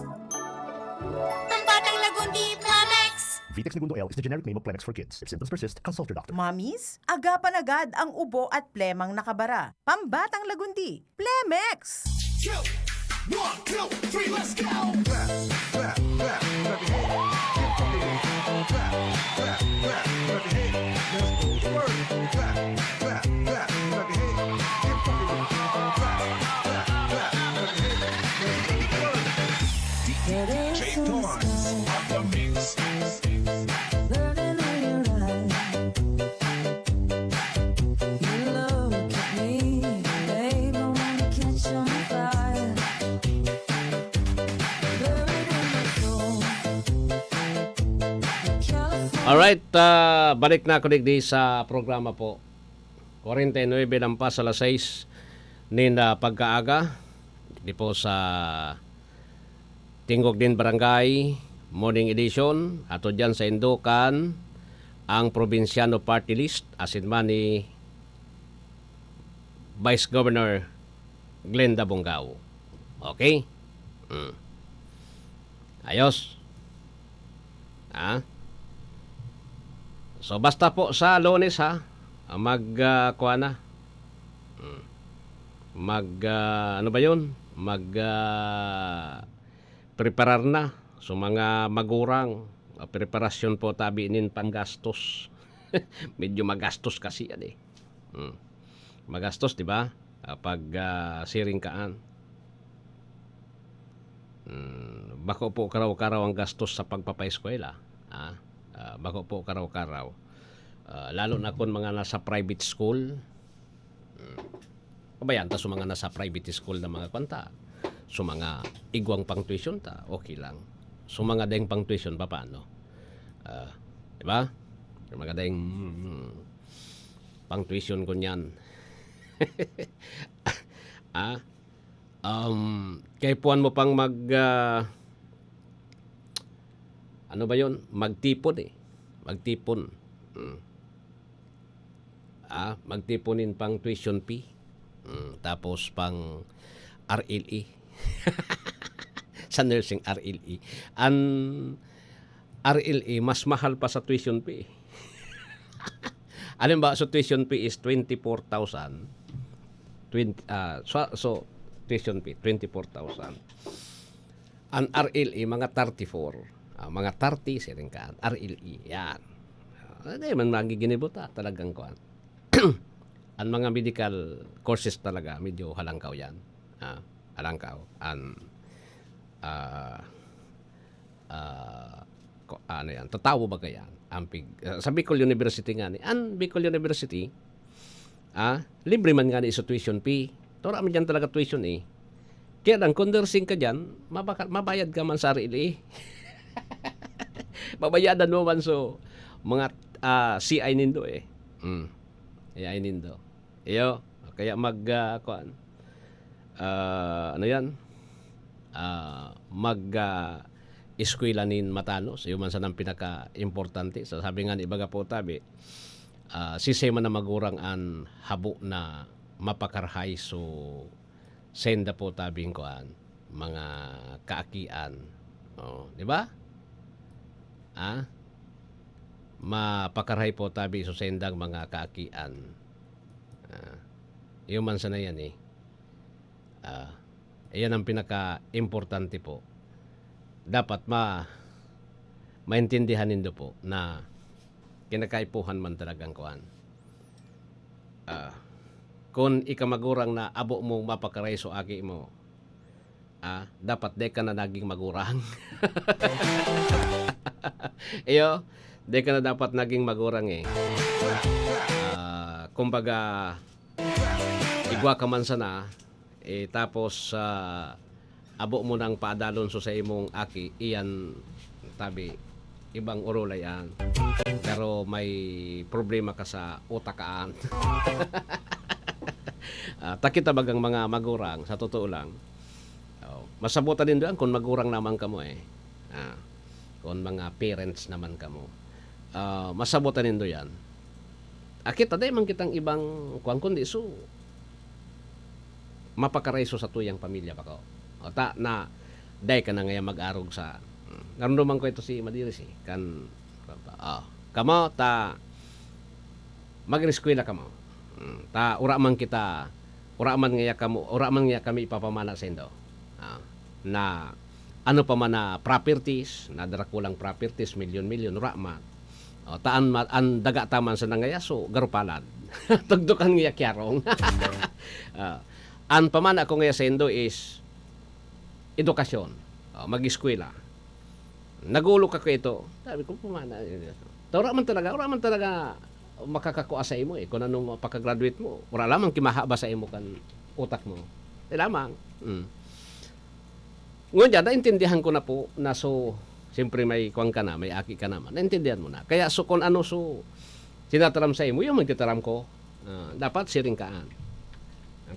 Speaker 20: Pambatang lagundi, Plemex!
Speaker 2: Vitex Segundo L is the generic name of Plemex for kids. If symptoms persist, consult your doctor.
Speaker 1: Mommies, agapan agad ang ubo at plemang nakabara. Pambatang lagundi. Plemex!
Speaker 20: 1, 2, 3, let's go!
Speaker 11: Alright, balik na ako digdi sa programa po. 49 lampas alas 6 nin pagkaaga. Di po sa Tingog din Barangay Morning Edition. Ato dyan sa Indukan ang Probinsyano Party List asin man ni Vice Governor Glenda Bongao. Okay? Ayos. So basta po sa Lunes kuha na. Ano ba 'yun? Preparar na so mga magurang. Preparasyon po tabi nin panggastos. Medyo magastos kasi yan Magastos, 'di ba? Pag siring kaan. Bako po karaw-karaw ang gastos sa pagpapaeskwela. Bako po karaw-karaw. Lalo na kung mga nasa private school. Kabayan ta sa mga nasa private school na mga kwanta. So mga igwang pang tuition ta, okay lang. So mga deng pang tuition pa paano? Diba? Mga deng pang tuition ko niyan. Kay puan mo pang ano ba yun? Magtipon Magtipon. Magtiponin pang tuition fee. Tapos pang RLE. Sa nursing RLE. Ang RLE mas mahal pa sa tuition fee. Alam ba, so tuition fee is 24,000. So tuition fee 24,000. Ang RLE mga 34. Mga 30 siring ka. RLE. Yan. Hindi man magiginibuta talagang kuan. Ang mga medical courses talaga medyo halangkaw yan. Halangkaw. Ano yan? Tatawo ba kaya? Sa Bicol University nga ni. Ang Bicol University, libre man nga ni sa tuition fee. Tora man dyan talaga tuition Kaya lang, kung nursing ka dyan, mabayad ka man sa RLE. Babayadan mo man so mga CI nindo CI nindo. Iyo, kaya kuan. Ano yan? Eskwela nin matanos. Yung man sa nang pinaka-importante. So, sabi nga ni Ibaga po tabi, sisema na magurang an habo na mapakarhay so senda po tabing kuan mga kaakian. Di ba? mapakaray po tabi so sendang mga kaakian. Yung mansa na yan iyan ang pinaka-importante po. Dapat maintindihan nindo po na kinakaipuhan man talagang kuan. Kung ikamagurang na abo mo mapakaray so aki mo, dapat de ka na naging magurang. Iyo, de ka na dapat naging magurang kumbaga, igwa ka man sana, tapos abo mo nang paadalon so sa imong aki, iyan tabi, ibang urulay yan. Pero may problema ka sa utakaan. Takita bagang mga magurang, sa totoo lang, masabutan din doon kung magurang naman kamo kung mga parents naman kamo. Masabutan din doon yan. Kita day man kitang ibang kundi so mapakarayso sa tuyang pamilya pa ko. Ta na day ka na ngayon mag-arog sa naramdaman ko ito si Madiris kan kamo ta mag-eskwela kamo. Ta ura man nga kami ipapamana sa indo. Na ano pa man na properties, na darakulang properties, milyon-milyon, ura man. Taan an daga taman sa nangaya, so garupalad. Tugdukan nga kyarong. An paman ako nga sa indo is edukasyon, mag-eskwela. Nagulo ka ko ito. Sabi ko pumana. Ura man talaga makakakuha sa imo kung ano pagka-graduate mo. Ura lamang kimahaba sa imo kan utak mo. Lamang. Ngunyan, naintindihan ko na po na so, siyempre may kuwang ka na, may aki ka naman. Naintindihan mo na. Kaya so kung ano so, sinataram sa imo, yung magtitaram ko, dapat siring kaan.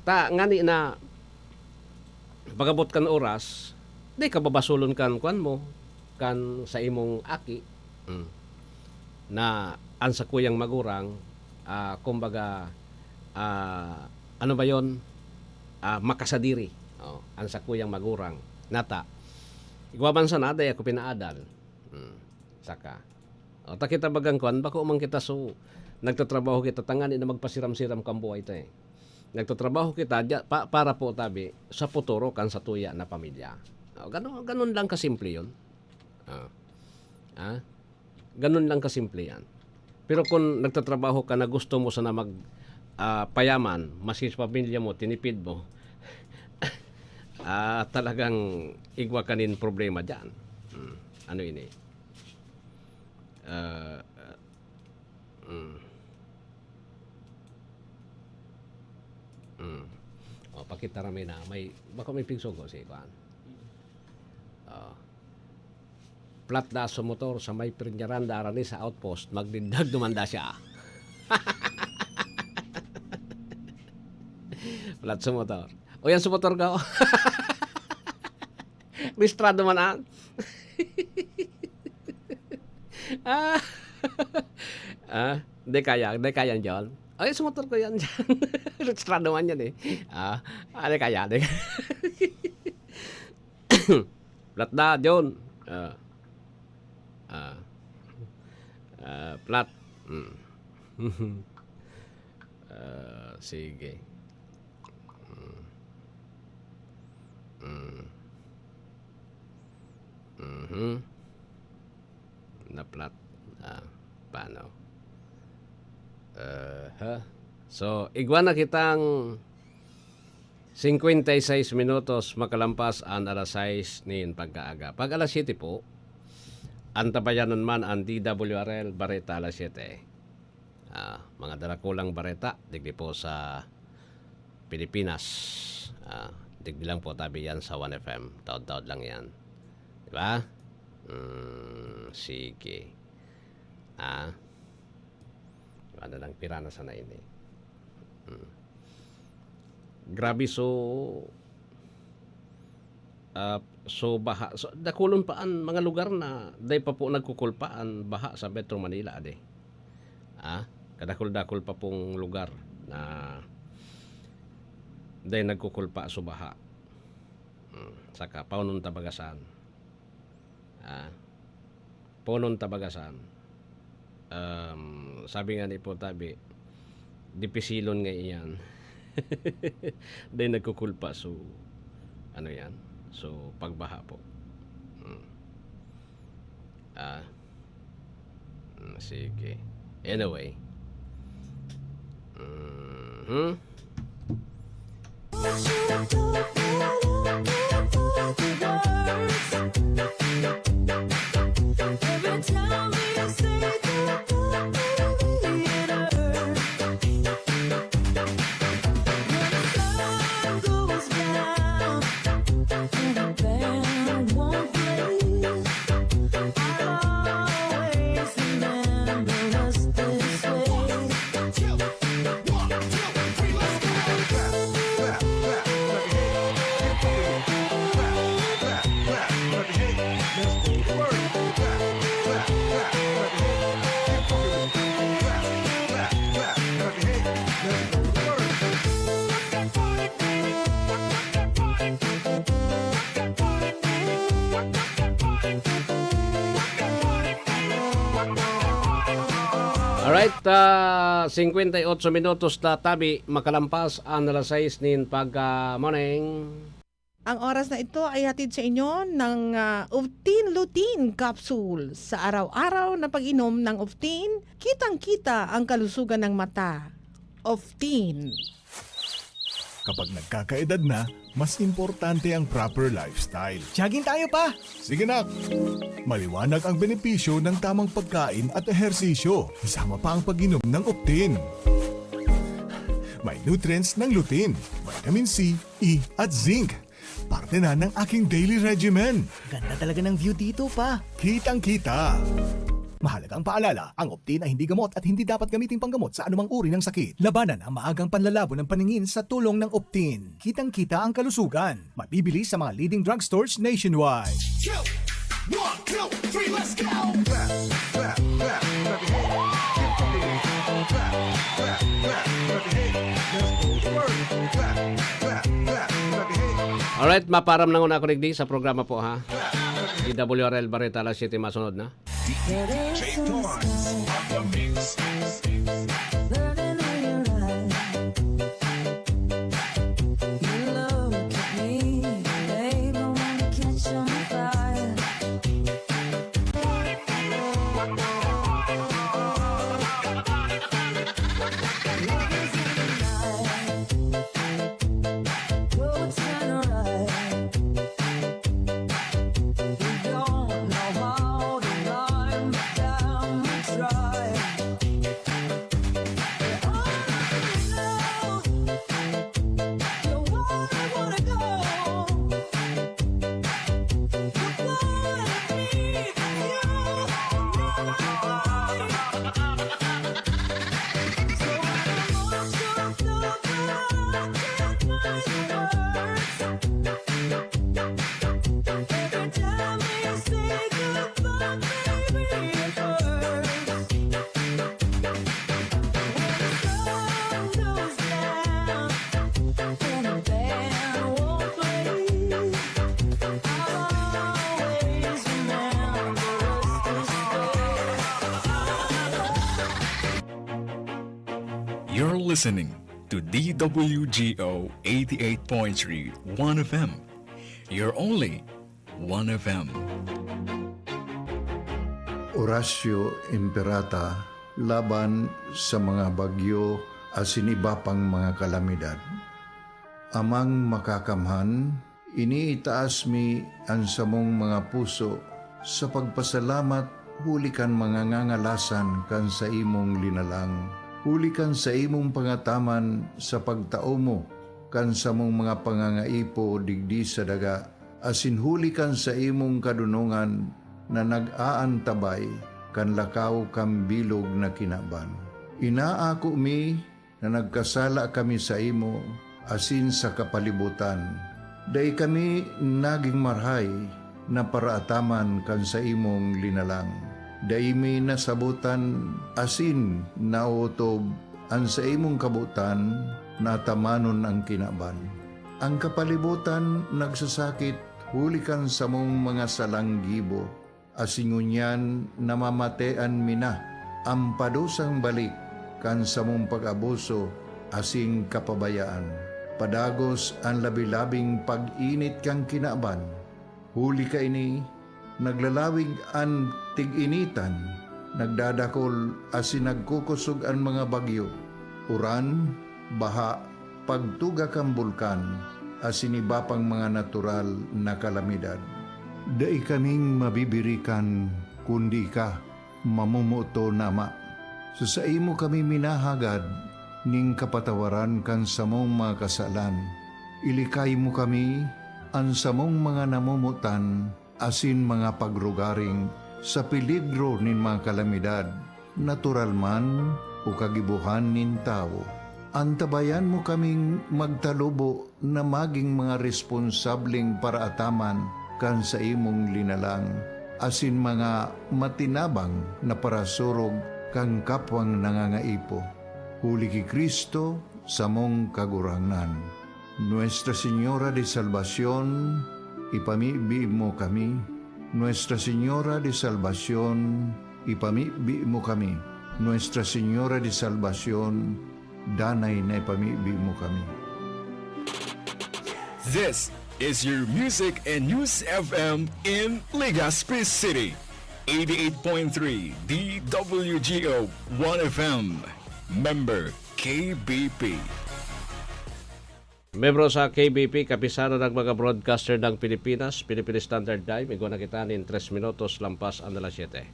Speaker 11: Ngani na, pagabot kan oras, di ka babasulon kan kuwan mo, kan sa imong aki, na ang sa kuyang magurang, kumbaga, ano ba yon makasadiri. Ang sa kuyang magurang, nata. Igwaman sa nada, ako pinaadal. Saka. Takita bagang kuan, bako umang kita so, nagtatrabaho kita, tangani na magpasiram-siram kang buhay ito Nagtatrabaho kita, para po tabi, sa futuro kan sa tuya na pamilya. Ganun lang kasimple yun. Ganun lang kasimple yan. Pero kung nagtatrabaho ka na gusto mo sana payaman, maski sa pamilya mo, tinipid mo, talagang igwa kanin problema dyan. Ano ini? Pakita rami na. Baka may pigsogo si Kuan. Plat da sa motor sa may prinyaran darani sa outpost, magdindag dumanda siya. Plat sa motor. O yan sa motor ka. Listrado man Hindi kaya John. Ay, sa motor ko yan dyan. Listrado man yan hindi kaya. Plat da, John. Plat. Sige. Na plat. Paano? So, igwa na kitang 56 minutos makalampas ang alas 6 nin pagkaaga. Pag alas 7 po, antabayanan man ang DWRL Bareta alas 7. Mga dalakulang bareta, digdi po sa Pilipinas. Digdi lang po tabi yan sa 1FM. Taod-taod lang yan. Diba? Sige. Ano lang pirana sana ini. Grabe so baha. So, dakulon paan mga lugar na day pa po nagkukulpaan baha sa Metro Manila ade. Kadakul-dakul pa pong lugar na day nagkukulpa so baha. Saka paunon tabagasan. Paunon tabagasan. sabi nga ni po tabi, dipisilon nga iyan. Dahil nagkukulpa. So, ano yan? So, pagbaha po. Sige. Anyway.
Speaker 20: Every time we say
Speaker 11: Alright, 58 minutos na tabi, makalampas ang alas 6 nin pagka-morning.
Speaker 5: Ang oras na ito ay hatid sa inyo ng Uftin Lutein Capsule. Sa araw-araw na pag-inom ng Uftin, kitang-kita ang kalusugan ng mata. Uftin.
Speaker 18: Kapag nagkakaedad na, mas importante ang proper lifestyle.
Speaker 17: Jogging tayo pa!
Speaker 18: Sige nak! Maliwanag ang benepisyo ng tamang pagkain at ehersisyo. Isama pa ang pag-inom ng Optin. May nutrients ng lutein, vitamin C, E at zinc. Parte na ng aking daily regimen.
Speaker 17: Ganda talaga ng view dito pa.
Speaker 18: Kitang-kita. Mahalagang paalala, ang Optin ay hindi gamot at hindi dapat gamitin panggamot sa anumang uri ng sakit. Labanan ang maagang panlalabo ng paningin sa tulong ng Optin. Kitang-kita ang kalusugan. Mabibili sa mga leading drugstores nationwide.
Speaker 20: 1, 2, 3, let's go!
Speaker 11: Alright, maparam na ako digdi sa programa po ha. DWRL Barreta alas 7 masunod na.
Speaker 20: DJ Torres on the mix.
Speaker 25: You're listening to DWGO 88.3 1FM. You're only 1FM.
Speaker 6: Horacio Imperata laban sa mga bagyo asin iba pang mga kalamidad. Amang makakamhan, iniitaas mi ang samong mga puso sa pagpasalamat huli kan mga ngangalasan kan sa imong linalang. Huli kan sa imong pangataman sa pagtao mo kan sa mong mga pangangaipo digdi sa daga. Asin huli kan sa imong kadunungan na nag-aantabay kan lakaw kam bilog na kinaban. Inaako mi na nagkasala kami sa imo asin sa kapalibutan. Day kami naging marhay na paraataman kan sa imong linalang. Day mi nasabutan asin nautob ang sa imong kabutan na tamanon ang kinaban. Ang kapalibutan nagsasakit hulikan sa mong mga salanggibo. Asingunyan namamatean mina ang padusang balik kan sa mong pag-abuso asing kapabayaan. Padagos ang labi-labing pag-init kang kinaban. Huli ka ini, naglalawig ang tig-initan, nagdadakol asin nagkukusog ang mga bagyo. Uran, baha, pagtuga kang bulkan, asin iba pang mga natural na kalamidad. Dai kaming mabibirikan, kundi ka, mamumuto nama. So sa imo kami minahagad, ning kapatawaran kan samong mga kasalan. Ilikay mo kami, ang samong mga namumutan, asin mga pagrugaring, sa peligro nin mga kalamidad, natural man o kagibuhan nin tao. Antabayan mo kaming magtalubo na maging mga responsableng paraataman kan sa imong linalang, asin mga matinabang na parasurog kang kapwang nangangaipo. Huli ki Kristo sa mong kagurangan. Nuestra Señora de Salvación, ipamibi mo kami. Nuestra Señora de Salvación, ipamibi mo kami. Nuestra Señora de Salvación, danay na ipamibi mo kami.
Speaker 25: This is your Music and News FM in Legazpi City. 88.3 DWGO 1FM. Member KBP.
Speaker 11: Membro sa KBP, kapisano ng mga broadcaster ng Pilipinas, Philippine Standard Time. Igo na kita in 3 minutos lampas ang alas 7.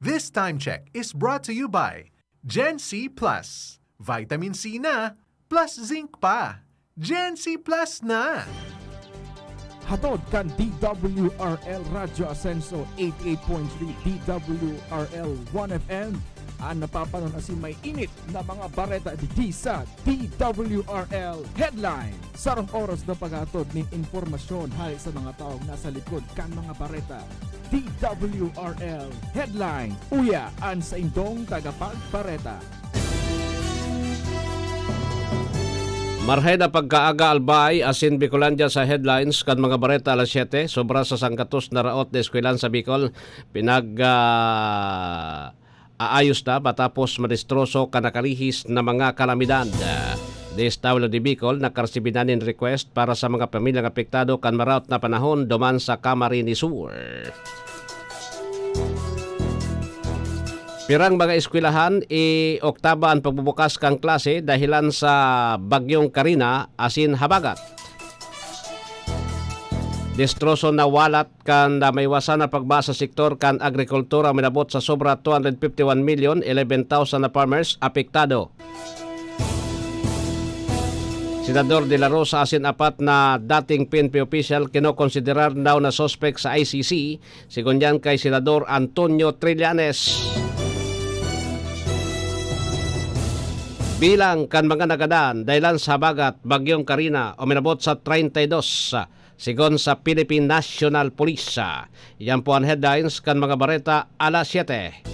Speaker 12: This time check is brought to you by Gen C Plus. Vitamin C na, plus zinc pa. Gen C Plus na!
Speaker 7: Hatod kan DWRL Radio Ascenso 88.3 DWRL 1FM. Ang napapanon asin may init na mga bareta di sa DWRL Headline. Sarong oras na pag-atod ng informasyon hay sa mga taong nasa likod kan mga bareta. DWRL Headline. Uya an sa indong tagapagbareta.
Speaker 11: Marhay na pagkaaga albay asin Bicolandia sa headlines kan mga bareta alas 7. Sobra sa sangkatos na raot na eskwelahan sa Bicol. Aayos na matapos madestroso kanakalihis na mga kalamidad. Destawlo di Bicol nakarsibinan request para sa mga pamilyang apektado kan maraot na panahon duman sa Camarines Sur. Pirang mga eskwelahan oktaba ang pagbubukas kang klase dahilan sa bagyong Karina asin habagat. Destroso na walat kan na may wasan na pagbasa sektor kan agrikultura minabot sa sobra 251 million, 11,000 na farmers apektado. Senador De La Rosa asin apat na dating PNP official kinokonsiderar daw na suspect sa ICC, sigon yan kay Senador Antonio Trillanes. Bilang kan mga nagadan dahilan sa habagat bagyong Karina o minabot sa 32 sigon sa Philippine National Police. Yan po ang headlines kan mga bareta alas 7.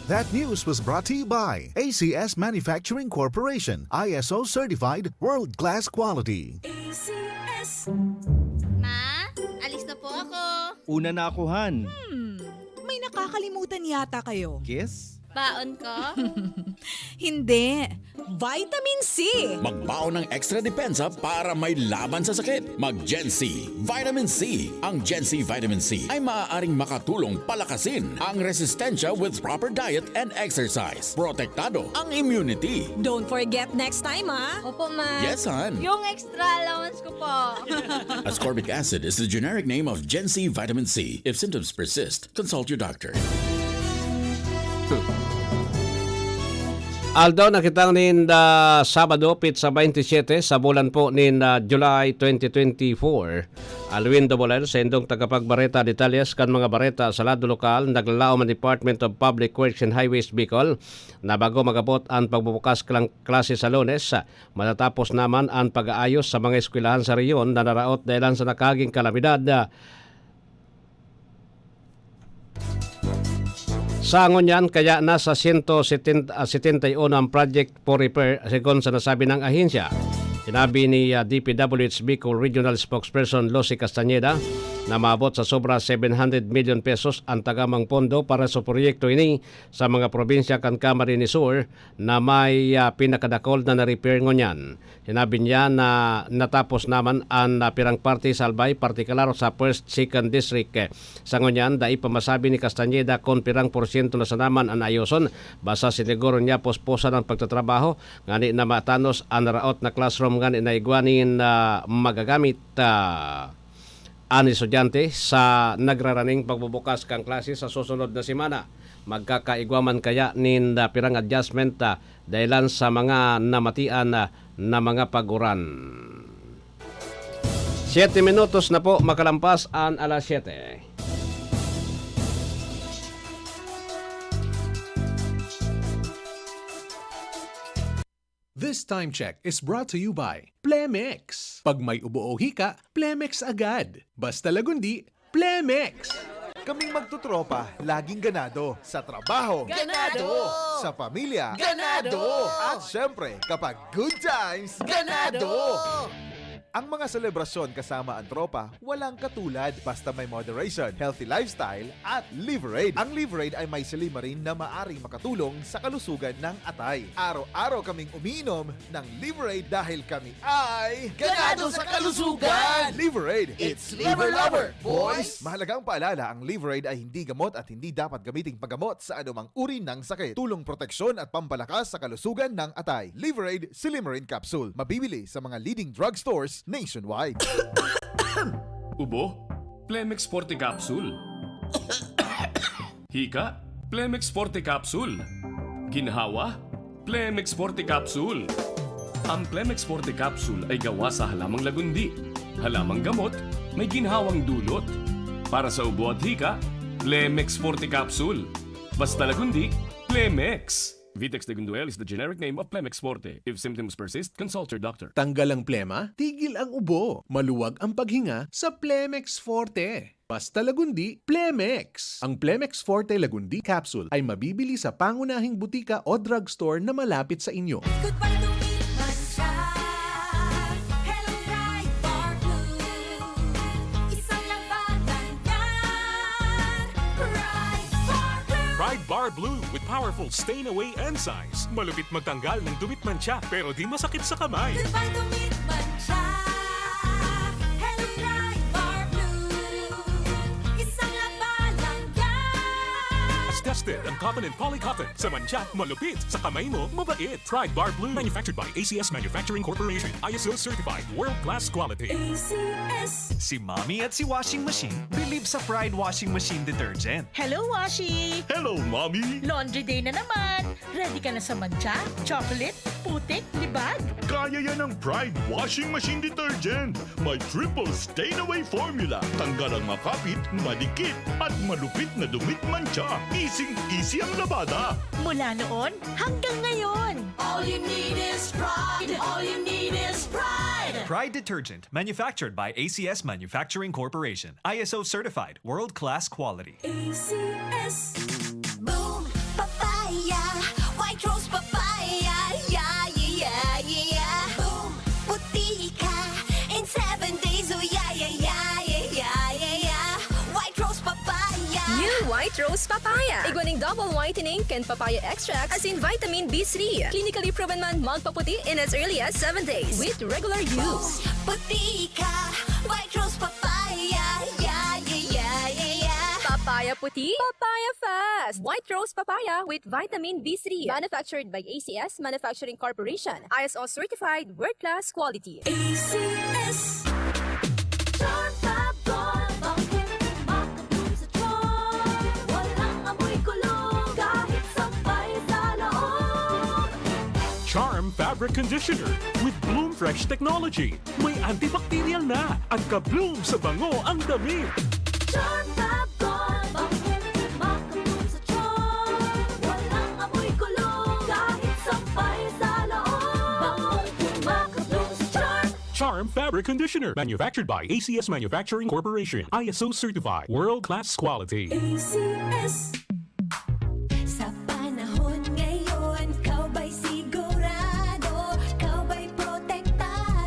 Speaker 8: That news was brought to you by ACS Manufacturing Corporation, ISO certified world-class quality.
Speaker 4: ACS. Ma, alis na po ako.
Speaker 9: Una na ako, Han.
Speaker 10: May nakakalimutan yata kayo.
Speaker 9: Kiss?
Speaker 4: Baon ko?
Speaker 10: Hindi. Vitamin C!
Speaker 14: Magbaon ng extra depensa para may laban sa sakit. Mag-Gen C. Vitamin C. Ang Gen C Vitamin C ay maaaring makatulong palakasin ang resistensya with proper diet and exercise. Protektado ang immunity.
Speaker 10: Don't forget next time, ha?
Speaker 4: Opo, Ma.
Speaker 14: Yes, Han.
Speaker 4: Yung extra allowance ko po.
Speaker 14: Ascorbic acid is the generic name of Gen C Vitamin C. If symptoms persist, consult your doctor.
Speaker 11: Aldaw nakitang nin Sabado, Pizza 27 sa bulan po nin July 2024. Alwin Dobolel sa indong tagapagbareta detalles kan mga bareta sa lado lokal naglalaom ang Department of Public Works and Highways Bicol na bago magabot ang pagbubukas klang klase sa Lunes, matatapos naman ang pag-aayos sa mga eskwelahan sa reyon na naraot dahil sa nakaging kalamidad. Sa ngunyan, kaya nasa 171 ang project for repair sigon sa nasabi ng ahensya. Sinabi ni DPWH Bicol Regional Spokesperson Lucy Castañeda na maabot sa sobra 700 million pesos ang tagamang pondo para sa proyekto ini sa mga probinsya kan Camarines Sur na may pinakadakol na na-repair ngunyan. Sinabi niya na natapos naman ang pirang parte sa Albay, partikular sa 1st, 2nd District. Sa ngunyan, dai pa masabi ni Castañeda kung pirang porsyento na sa naman ang ayoson. Basta siniguro niya posposan ang pagtatrabaho, ngani na matanos ang raot na classroom ngani na igwanin magagamit ang estudyante sa nagraraning pagbubukas kang klase sa susunod na semana. Magkakaigwaman kaya nin pirang adjustment dahilan sa mga namatian na mga paguran. 7 minutos na po makalampas ang alas 7.
Speaker 12: This time check is brought to you by Plemex. Pag may ubo o hika, Plemex agad. Basta lagundi, Plemex.
Speaker 13: Kaming magtutropa, laging ganado. Sa trabaho,
Speaker 20: Ganado!
Speaker 13: Sa pamilya,
Speaker 20: Ganado!
Speaker 13: At syempre, kapag good times, ganado! Ang mga selebrasyon kasama ang tropa, walang katulad basta may moderation, healthy lifestyle, at Liverade. Ang Liverade ay may silimarin na maaring makatulong sa kalusugan ng atay. Araw-araw kaming umiinom ng Liverade dahil kami ay
Speaker 20: Ganado sa kalusugan!
Speaker 13: Liverade,
Speaker 20: It's Liver Lover, boys!
Speaker 13: Mahalagang paalala, ang Liverade ay hindi gamot at hindi dapat gamiting paggamot sa anumang uri ng sakit. Tulong proteksyon at pampalakas sa kalusugan ng atay. Liverade Silimarin Capsule. Mabibili sa mga leading drugstores nationwide.
Speaker 25: Ubo? Plemex Forte Capsule. Hika? Plemex Forte Capsule. Ginhawa? Plemex Forte Capsule. Ang Plemex Forte Capsule ay gawa sa halamang lagundi. Halamang gamot, may ginhawang dulot. Para sa ubo at hika, Plemex Forte Capsule. Basta lagundi, Plemex. Vitex de Gunduel is the generic name of Plemex Forte. If symptoms persist, consult your doctor.
Speaker 12: Tanggal ang plema, tigil ang ubo. Maluwag ang paghinga sa Plemex Forte. Basta lagundi, Plemex. Ang Plemex Forte Lagundi Capsule ay mabibili sa pangunahing butika o drugstore na malapit sa inyo.
Speaker 4: Goodbye to me, Mancha. Hello, Bright Bar Blue. Isang labanan yan. Bright Bar Blue.
Speaker 18: Pride Bar Blue with powerful stain-away enzymes. Malupit magtanggal ng dumit mancha pero di masakit sa kamay.
Speaker 4: Goodbye to me, Mancha. Hello, Bright Bar Blue. Isang labanan yan.
Speaker 18: As tested ang cotton and polycotton. Sa mancha, malupit. Sa kamay mo, mabait. Pride Bar Blue. Manufactured by ACS Manufacturing Corporation. ISO certified. World-class quality.
Speaker 4: ACS.
Speaker 15: Si Mommy at si Washing Machine believe sa Pride Washing Machine Detergent.
Speaker 20: Hello, Washi!
Speaker 18: Hello, Mommy!
Speaker 20: Laundry day na naman! Ready ka na sa mancha, chocolate, putik, libag?
Speaker 18: Kaya yan ang Pride Washing Machine Detergent. May triple stain-away formula. Tanggal ang makapit, madikit, at malupit na dumit mancha. Easy ang labada.
Speaker 20: Mula noon hanggang ngayon.
Speaker 4: All you need is pride. All you need is pride.
Speaker 15: Pride Detergent, manufactured by ACS Manufacturing Corporation. ISO certified, world-class quality.
Speaker 4: ACS. Boom, papaya. White rose papaya. Yeah, yeah, yeah. Boom, puti ka. In 7 days, oh yeah, yeah, yeah, yeah, yeah, yeah. White rose papaya.
Speaker 16: New White Rose Papaya. Igwaning double whitening and papaya extract as in vitamin B3. Clinically proven man magpaputi in as early as 7 days with regular use.
Speaker 4: Puti ka. White rose papaya. Yeah, yeah, yeah, yeah, yeah.
Speaker 16: Papaya puti, papaya fast. White Rose Papaya with vitamin B3. Manufactured by ACS Manufacturing Corporation. ISO certified world-class quality.
Speaker 4: ACS.
Speaker 18: Charm Fabric Conditioner with Bloom Fresh Technology. May antibacterial na at ka-bloom sa bango ang damit.
Speaker 4: Charm Fab Gold. Bakit makatulong sa charm? Walang amoy kulong kahit sampay sa loob. Bakit makatulong sa charm?
Speaker 18: Charm Fabric Conditioner. Manufactured by ACS Manufacturing Corporation. ISO certified. World-class quality.
Speaker 4: ACS. Sa panahon ngayon, kau ba'y sigurado? Kau ba'y protektado?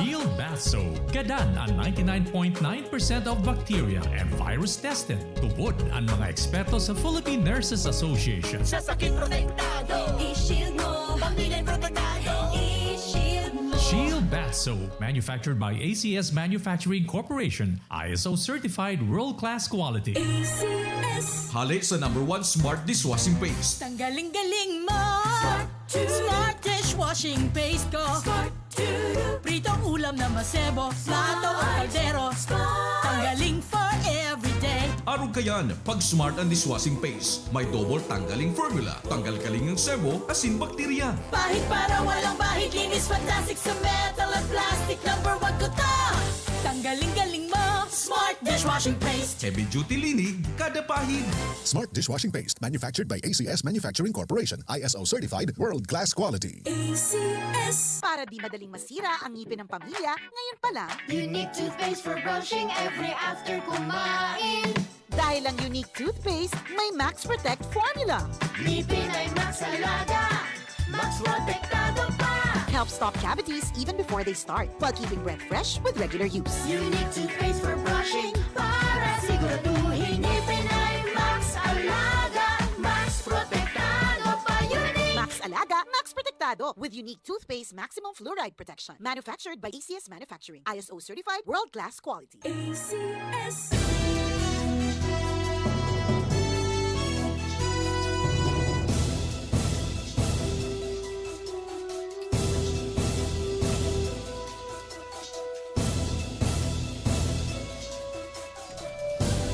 Speaker 19: Shield Bath Soap. Gadan ang 99.9% of bacteria and virus tested. Tubod ang mga eksperto sa Philippine Nurses Association.
Speaker 20: Sa sakit protektado, i-shield mo. Pamilya protektado, i-shield mo.
Speaker 19: Shield Bath Soap, manufactured by ACS Manufacturing Corporation, ISO certified world-class quality.
Speaker 20: ACS.
Speaker 21: Hali sa #1 Smart Dishwashing Paste.
Speaker 20: Tanggaling-galing mo. Smart dishwashing paste ko. Pritong ulam na masebo. Plato o kaldero. Tanggaling for everyday.
Speaker 21: Araw kayan, pag Smart ang Dishwashing Paste, may double tanggaling formula. Tanggal kaling ng sebo, asin bakterya.
Speaker 20: Pahit para walang bahid. Linis fantastic sa metal at plastic. #1 ko to. Tanggaling-galing mo. Smart dishwashing paste.
Speaker 21: Heavy duty linig, kada pahid.
Speaker 8: Smart Dishwashing Paste, manufactured by ACS Manufacturing Corporation, ISO certified, world-class quality.
Speaker 20: ACS.
Speaker 22: Para di madaling masira ang ngipin ng pamilya, ngayon pa lang,
Speaker 20: Unique toothpaste for brushing every after kumain.
Speaker 22: dahil ang Unique Toothpaste may Max Protect formula.
Speaker 20: Ngipin ay Max Alaga. Max protektado pa.
Speaker 22: Helps stop cavities even before they start, while keeping breath fresh with regular use.
Speaker 20: Unique toothpaste for brushing para siguraduhin ngipin ay Max Alaga. Max protektado pa. Unique.
Speaker 22: Max Alaga, Max Protectado with Unique Toothpaste Maximum Fluoride Protection. Manufactured by ACS Manufacturing. ISO certified, world-class quality.
Speaker 20: ACS.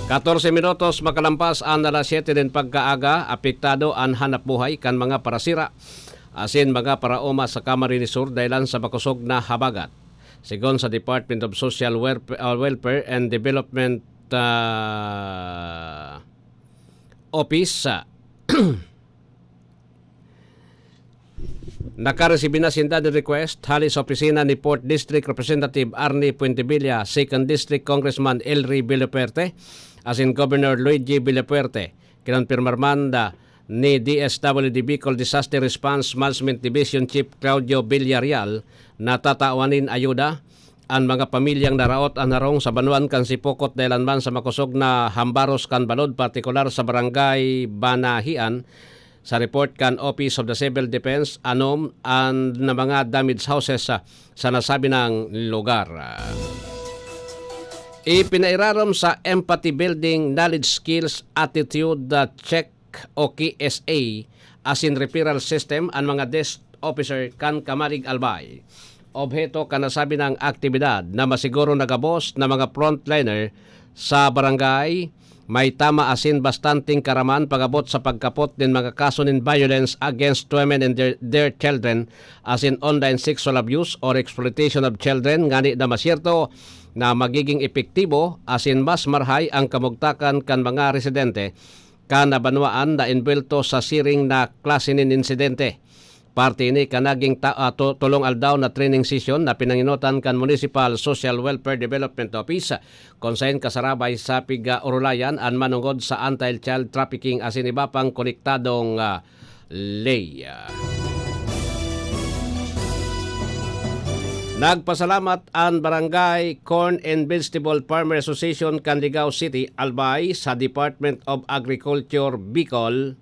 Speaker 11: 14 minutos makalampas ang alas 7 din pagkaaga, apektado ang hanap buhay kan mga parasira asin mga paraoma sa Camarines Sur dahilan sa makusog na habagat. Sigon sa Department of Social Welfare and Development Office, nakaresibi na sinda ng request hali sa opisina ni Port District Representative Arnie Puentevilla, 2nd District Congressman Elry Villapuerte, asin Governor Luigi Villapuerte. Kinonfirmar man ni DSWD Bicol Disaster Response Management Division Chief Claudio Villarreal na tatawanin ayuda ang mga pamilyang naraot ang narong sa Banuan kan Sipokot dahilan man sa makusog na hambaros kan balod, partikular sa barangay Banahian. Sa report kan Office of the Civil Defense, anom ang na mga damaged houses sa nasabi ng lugar. Ipinairarom sa Empathy Building Knowledge Skills Attitude Check o KSA asin referral system ang mga desk officer kan Kamarig Albay. Objeto kan nasabi ng aktibidad na masiguro nagabos na mga frontliner sa barangay may tama asin bastanting karaman pagabot sa pagkapot din mga kaso ng violence against women and their children asin online sexual abuse or exploitation of children, ngani na masyerto na magiging epektibo asin mas marhay ang kamugtakan kan mga residente kan nabanwaan na inbelto sa siring na klase nin insidente. Parte ini kanaging tulong aldaw na training session na pinanginutan kan Municipal Social Welfare Development Office kung saan kasarabay sa piga-urulayan ang manungod sa anti-child trafficking asin iba pang konektadong lay. Nagpasalamat ang Barangay Corn and Vegetable Farmer Association Canligao City, Albay sa Department of Agriculture Bicol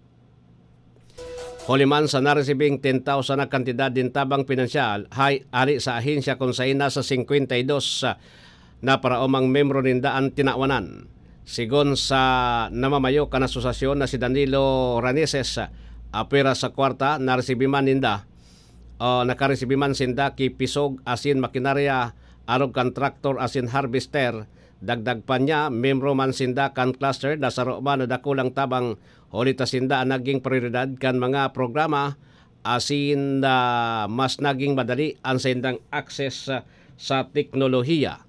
Speaker 11: Holiman sa naresibing 10,000 na kantidad din tabang pinansyal ali sa ahensya kung saan nasa 52 na paraomang membro nindaan tinawanan. Sigon sa namamayo kan asosasyon na si Danilo Raneses, apera sa kwarta naresibiman ninda nakaresibiman sinda ki pisog asin makinarya arog kan traktor asin harvester. Dagdag pa niya, membro man sinda kan cluster na sa roman na dakulang tabang holita sinda naging prioridad kan mga programa asin mas naging madali ang sindang access sa teknolohiya.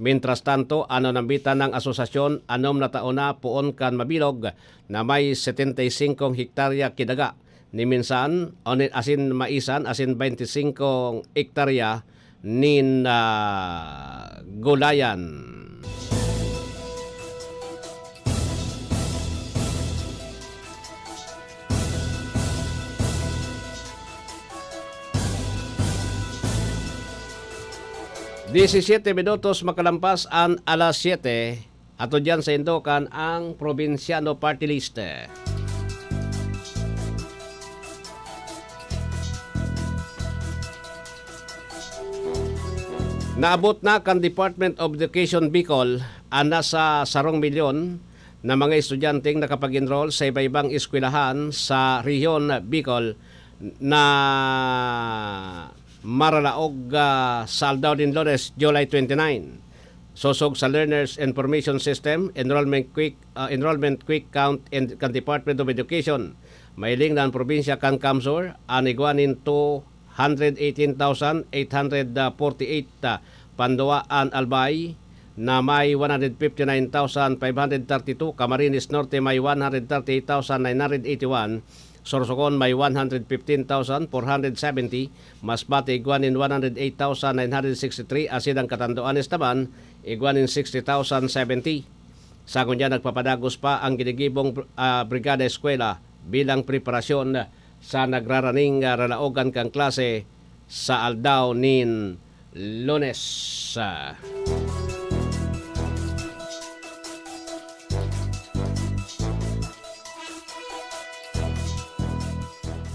Speaker 11: Mientras tanto, nambitan ng asosasyon anom na taon na puon kan mabilog na may 75 hektarya kidaga. Ni minsan, asin maisan, asin 25 hektarya nin gulayan. 17 minutos makalampas ang alas 7. Ato dyan sa Indokan ang Provinciano Party List. Naabot na kan Department of Education Bicol ang nasa 2 milyon na mga estudyanteng nakapag-enroll sa iba-ibang eskwelahan sa Rehiyon Bicol na maralaog sa Aldao din Lones, July 29. Sosog sa Learners Information System, Enrollment Quick Count and kan Department of Education. Mailing na ang probinsya kan Kamsur, anigwanin to 118,848 Panduaan Albay na may 159,532, Camarines Norte may 138,981, Sorsogon may 115,470, Masbate iguanin 108,963, asin ang Catanduanes naman iguanin 60,070. Sa kunya nagpapadagos pa ang ginigibong Brigada Eskwela bilang preparasyon sa nagraraning ralaogan kang klase sa Aldao nin Lunes.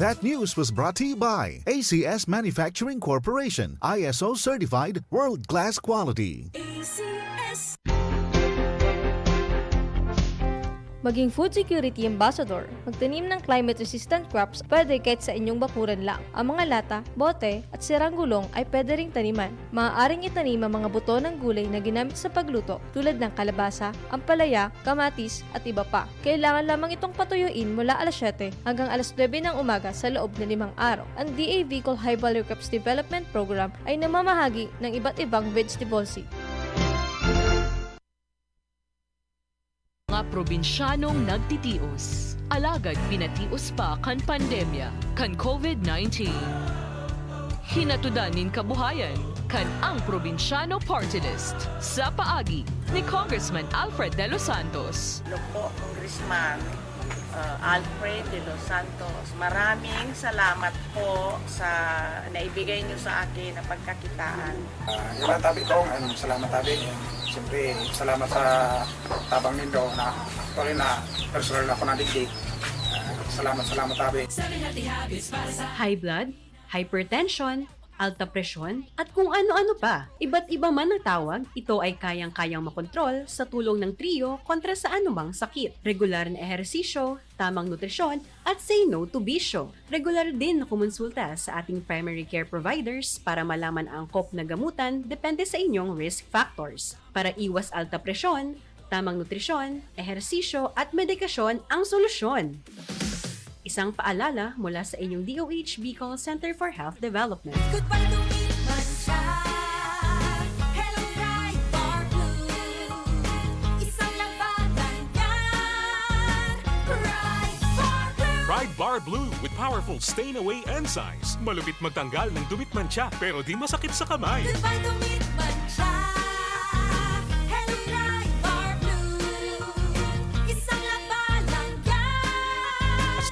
Speaker 8: That news was brought to you by ACS Manufacturing Corporation, ISO certified world-class quality.
Speaker 1: Maging food security ambassador, magtanim ng climate-resistant crops pwede kahit sa inyong bakuran lang. Ang mga lata, bote, at sirang gulong ay pwede ring taniman. Maaaring itanim ang mga buto ng gulay na ginamit sa pagluto tulad ng kalabasa, ampalaya, kamatis, at iba pa. Kailangan lamang itong patuyuin mula alas 7 hanggang alas 9 ng umaga sa loob ng 5 araw. Ang DA Bicol High Value Crops Development Program ay namamahagi ng iba't ibang vegetable seed.
Speaker 2: Mga probinsyanong nagtitios, alagad pinatios pa kan pandemya, kan COVID-19. Hinatudanin kabuhayan, kan ang Probinsyano Party List sa paagi ni Congressman Alfred De Los Santos.
Speaker 3: Hello po, Congressman Alfred De Los Santos. Maraming salamat po sa naibigay niyo sa akin na pagkakitaan.
Speaker 17: Yung tabi ko, salamat tabi. Siyempre, salamat sa tabang nindo na tuloy na personal na ako nadigdig. Salamat tabi.
Speaker 23: High blood, hypertension, alta presyon, at kung ano-ano pa. Iba't iba man ang tawag, ito ay kayang-kayang makontrol sa tulong ng trio kontra sa anumang sakit. Regular na ehersisyo, tamang nutrisyon, at say no to bisyo. Regular din na kumonsulta sa ating primary care providers para malaman ang angkop na gamutan depende sa inyong risk factors. Para iwas alta presyon, tamang nutrisyon, ehersisyo, at medikasyon ang solusyon. Isang paalala mula sa inyong DOH Bicol Center for Health Development.
Speaker 15: Pride Bar Blue with powerful stain-away enzymes. Malupit magtanggal ng dumit mancha pero di masakit sa kamay.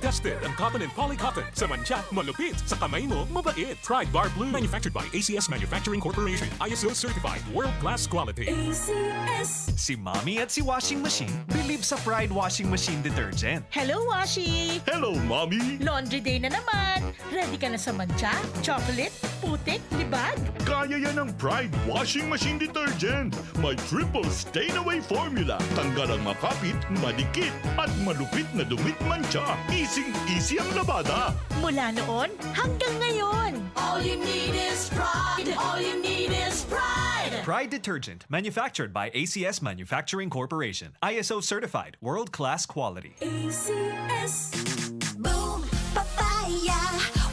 Speaker 15: Tested ang cotton and polycotton. Sa mancha, malupit. Sa kamay mo, mabait. Pride Bar Blue. Manufactured by ACS Manufacturing Corporation. ISO certified. World-class quality. ACS.
Speaker 24: Si Mommy at si Washing Machine believe sa Pride Washing Machine Detergent.
Speaker 20: Hello, Washi!
Speaker 18: Hello, Mommy!
Speaker 20: Laundry day na naman! Ready ka na sa mancha, chocolate, putik, libag?
Speaker 18: Kaya yan ang Pride Washing Machine Detergent. May triple stain-away formula. Tanggal ang makapit, madikit, at malupit na dumit mancha. Easy ang labada.
Speaker 20: Mula noon hanggang ngayon.
Speaker 22: All you need is pride. All you need is pride.
Speaker 15: Pride Detergent, manufactured by ACS Manufacturing Corporation. ISO certified. World-class quality.
Speaker 4: ACS. Boom, papaya.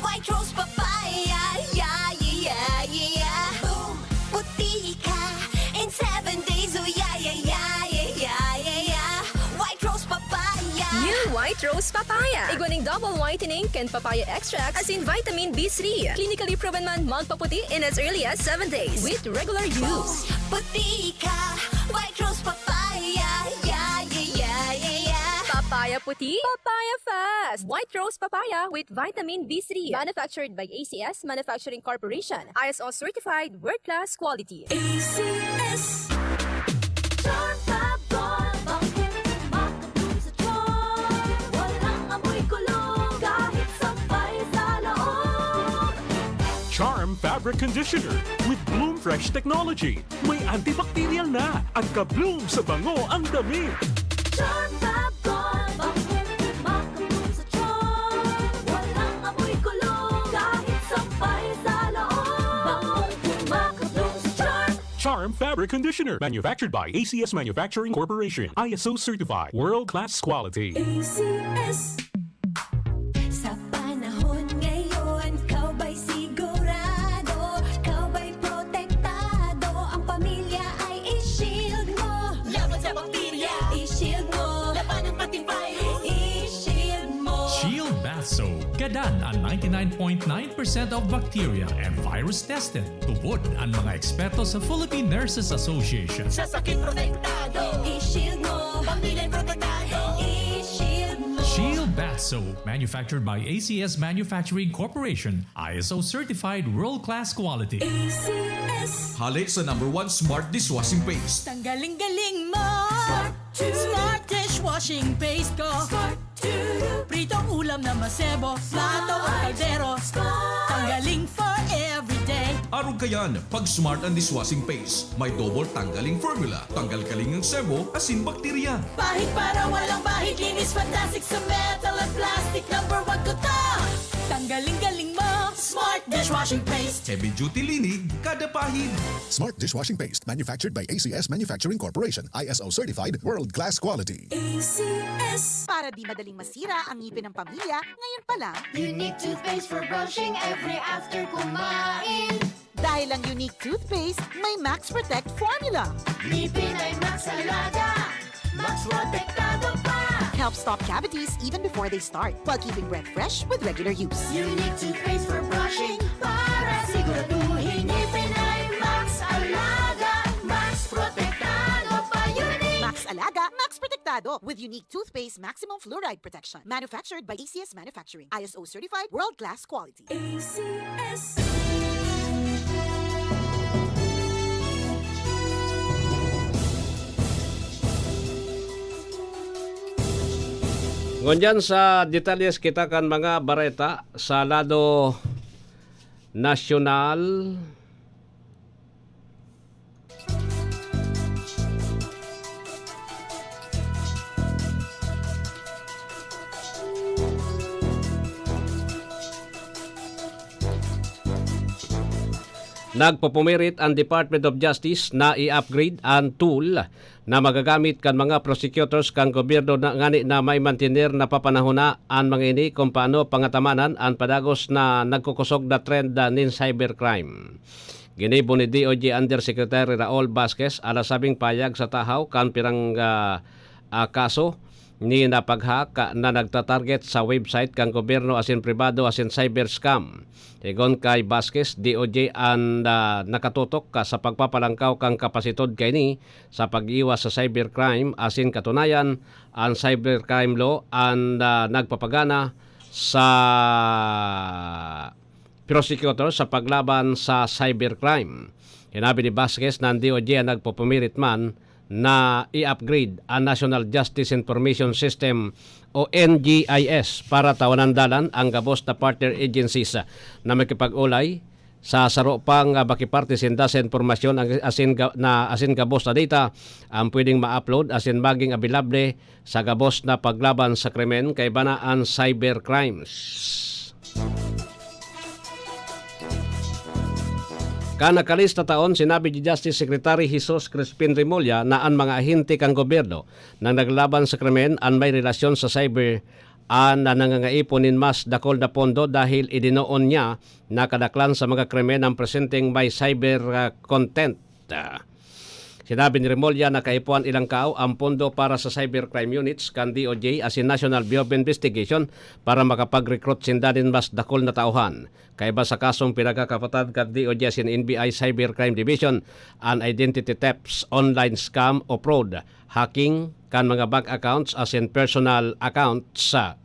Speaker 4: White rose papaya. Yeah, yeah, yeah. Boom, puti ka. In 7 days, oh yeah, yeah, yeah, yeah, yeah, yeah. White rose papaya.
Speaker 16: New White Rose Papaya. Iguaning double whitening and papaya extract as in vitamin B3. Clinically proven man magpaputi in as early as 7 days with regular use.
Speaker 4: Puti ka. White rose papaya. Yeah, yeah, yeah, yeah, yeah.
Speaker 16: Papaya puti, papaya fast. White rose papaya with vitamin B3. Manufactured by ACS Manufacturing Corporation. ISO certified world-class quality.
Speaker 20: ACS Charm Fab Gold. Bakit makatulong sa charm? Walang amoy kulong kahit sampay sa loob.
Speaker 15: Charm Fabric Conditioner with Bloom Fresh Technology. May antibacterial na at ka-bloom sa bango ang damit.
Speaker 20: Charm Fab Gold. Bakit makatulong sa charm? Walang amoy kulong kahit sampay sa loob. Bangong makatulong sa charm.
Speaker 15: Charm Fabric Conditioner. Manufactured by ACS Manufacturing Corporation. ISO certified. World-class quality.
Speaker 20: ACS Sa panahon ngayon, kau ba'y sigurado? Kau ba'y protektado? Ang pamilya ay i-shield mo. Laban sa bakterya, i-shield mo. Laban ng pati virus, i-shield mo.
Speaker 19: Shield Bath Soap. Gadan ang 99.9% of bacteria and virus tested. Tubod ang mga eksperto sa Philippine Nurses Association.
Speaker 20: Sa sakit protektado, i-shield mo. Pamilya protektado, i-shield mo.
Speaker 19: Shield Bath Soap, manufactured by ACS Manufacturing Corporation, ISO certified world-class quality.
Speaker 20: ACS
Speaker 21: Hali sa #1 Smart Dishwashing Paste.
Speaker 20: Tanggaling-galing mo. Smart dishwashing paste ko. Pritong ulam na masebo. Plato o kaldero. Tanggaling for everyday.
Speaker 21: Arog kayan, pag Smart and Dishwashing Paste, may double tanggaling formula. Tanggal kaling ng sebo, asin bakterya.
Speaker 20: Bahid para walang bahid. Linis fantastic sa metal at plastic. #1 ko to. Tanggaling-galing mo. Smart dishwashing paste.
Speaker 21: Heavy duty linig, kada pahid.
Speaker 8: Smart Dishwashing Paste, manufactured by ACS Manufacturing Corporation. ISO certified, world-class quality.
Speaker 20: ACS
Speaker 22: Para di madaling masira ang ngipin ng pamilya, ngayon pa lang,
Speaker 20: Unique toothpaste for brushing every after kumain.
Speaker 22: dahil ang unique toothpaste, may Max Protect formula.
Speaker 20: Ngipin ay Max Alaga. Max protektado pa.
Speaker 22: Helps stop cavities even before they start, while keeping breath fresh with regular use.
Speaker 20: Unique toothpaste for brushing para siguraduhin ngipin ay Max Alaga. Max protektado pa. Unique.
Speaker 22: Max Alaga, Max Protectado with unique toothpaste maximum fluoride protection. Manufactured by ACS Manufacturing. ISO certified, world-class quality.
Speaker 20: ACS
Speaker 11: Ngunyan sa detalles kita kan mga bareta sa lado nasyonal. Nagpupumirit ang Department of Justice na i-upgrade ang tool na magagamit kan mga prosecutors kan gobyerno na ngani na may mantener na papanahona ang mga ini kung paano pangatamanan ang padagos na nagkukusog na trend nin cybercrime. Ginibo ni DOJ Undersecretary Raul Vasquez alasabing payag sa tahaw kan pirang kaso ni napaghack na nagtatarget sa website kang gobyerno asin pribado asin cyber scam. Igon kay Vasquez, DOJ ang nakatutok sa pagpapalangkaw kang kapasitod kay ni sa pag-iwas sa cybercrime asin katunayan ang cybercrime law ang nagpapagana sa prosecutor sa paglaban sa cybercrime. Hinabi ni Vasquez na ang DOJ ang nagpupumirit man na i-upgrade ang National Justice Information System o NGIS para tawanan dalan ang gabos na partner agencies na makipag-ulay sa saro pang bakiparte sinda sa informasyon asin gabos na data ang pwedeng ma-upload asin maging available sa gabos na paglaban sa krimen kay banaan cybercrimes. Kanakalis na taon, sinabi ni Justice Secretary Jesus Crispin Remulla na ang mga ahente kang gobyerno na naglaban sa krimen ang may relasyon sa cyber na nangangaiponin mas dakol na pondo dahil idinoon niya na kadaklan sa mga krimen ang presenting may cyber content. Sinabi ni Remulla na kaipuan ilang kao ang pondo para sa cybercrime units kan DOJ asin National Bureau of Investigation para makapag-recruit sindanin mas dakol na tauhan. Kaiba sa kasong pinagkakapatad kan DOJ asin NBI Cybercrime Division, an identity thefts, online scam o fraud, hacking, kan mga bank accounts as in personal accounts sa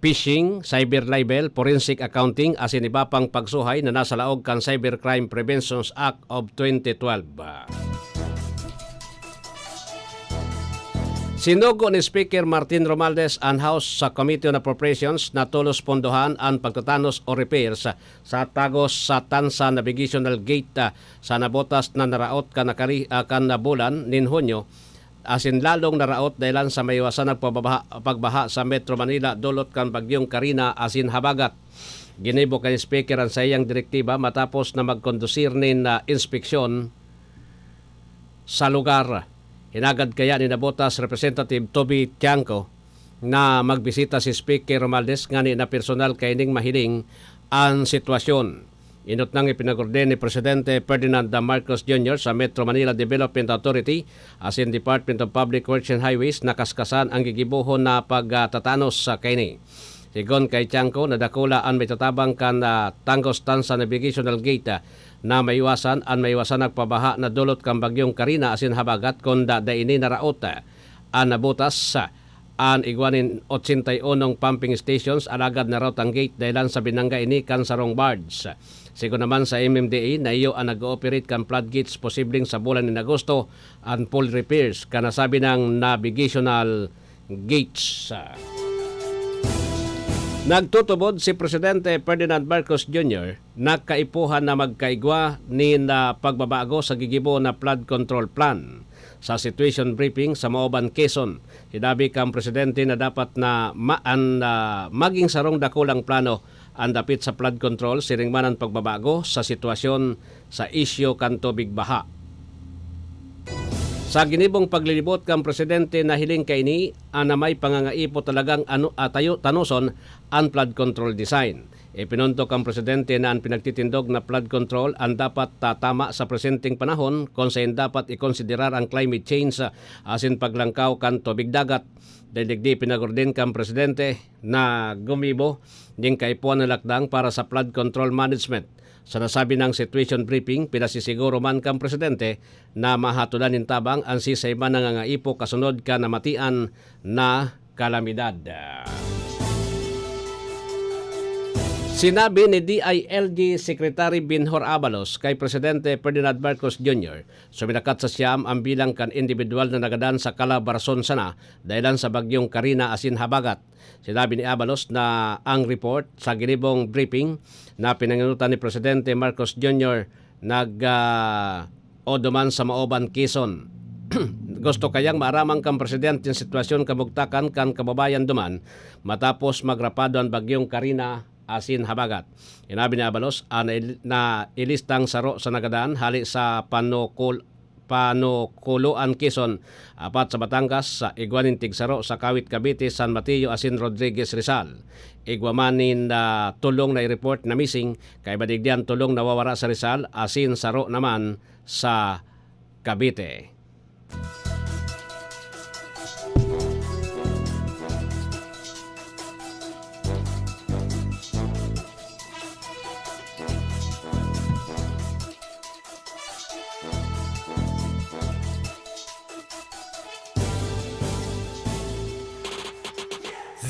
Speaker 11: phishing, cyber libel, forensic accounting as in iba pang pagsuhay na nasa laog kan Cybercrime Prevention Act of 2012. Sinugo ni Speaker Martin Romualdez ang House sa Committee on Appropriations na tulos pondohan ang pagtatanos o repairs sa tagos sa Tansa Navigational Gate sa nabotas na naraot kan na bulan nin Hunyo, asin lalong naraot dahilan sa maiwasan ng pagbaha sa Metro Manila dulot kan bagyong Karina asin habagat. Ginibo kay Speaker ang sayang direktiba matapos na magkondusir nin inspeksyon sa lugar. Hinagad kaya ni Nabotas Representative Toby Tiangco na magbisita si Speaker Romualdez nga ni na personal kaining mahiling ang sitwasyon. Inot nang ipinagorden ni Presidente Ferdinand Marcos Jr. sa Metro Manila Development Authority as in Department of Public Works and Highways na kaskasan ang gigibuhon na pagtatanos sa kaini. Sigon kay Tiangco, nadakula ang may tatabang kan Tangos Tansa Navigational Gate na maiwasan nagpabaha na dulot kang bagyong Karina asin habagat kon daini naraot ang nabutas an igwanin 81 pumping stations alagad na raot ang gate dahilan sa binangga ini kan sarong barge. Sigon naman sa MMDA na iyo ang nag-ooperate kan floodgates posibleng sa bulan ni Agosto ang full repairs kanasabi ng navigational gates. Nagtutubod si Presidente Ferdinand Marcos Jr. na kaipuhan na magkaigwa ni na pagbabago sa gigibo na flood control plan. Sa situation briefing sa Maoban, Quezon, hinabi kang Presidente na dapat na maging sarong dakulang plano ang dapit sa flood control siring man ang pagbabago sa sitwasyon sa isyo kan tubig baha. Sa ginibong paglilibot kang Presidente na hiling kaini na may pangangaipo talagang tanuson ang flood control design. Ipinuntok ang Presidente na ang pinagtitindog na flood control ang dapat tatama sa presenteng panahon kung saan dapat ikonsiderar ang climate change asin paglangkaw kan tubig dagat. Daligdi pinagordin kang Presidente na gumibo ng kaipuan na lakdang para sa flood control management. Sa nasabi ng situation briefing, pinasisiguro man kang Presidente na mahatulan ng tabang ang sisay man nangangaipo kasunod ka namatian na kalamidad. Sinabi ni DILG Secretary Binhor Abalos kay Presidente Ferdinand Marcos Jr. suminakat sa siyam ang bilang kan individual na nagadan sa Calabarzon sana dahilan sa bagyong Karina asin habagat. Sinabi ni Abalos na ang report sa ginibong briefing na pinanganutan ni Presidente Marcos Jr. oduman sa Maoban, Quezon. Gusto kayang maaramang kang Presidente yung sitwasyon kabugtakan kan kababayan duman matapos magrapado ang bagyong Karina asin habagat. Inabi ni Abalos na ilistang saro sa nagadaan hali sa Panukuluan, Quezon, apat sa Batangas, sa Iguanin Tigsaro, sa Kawit Cavite, San Mateo, asin Rodriguez, Rizal. Igwamanin na tulong na i-report na missing, kay badigdian tulong nawawara sa Rizal, asin saro naman sa Cavite.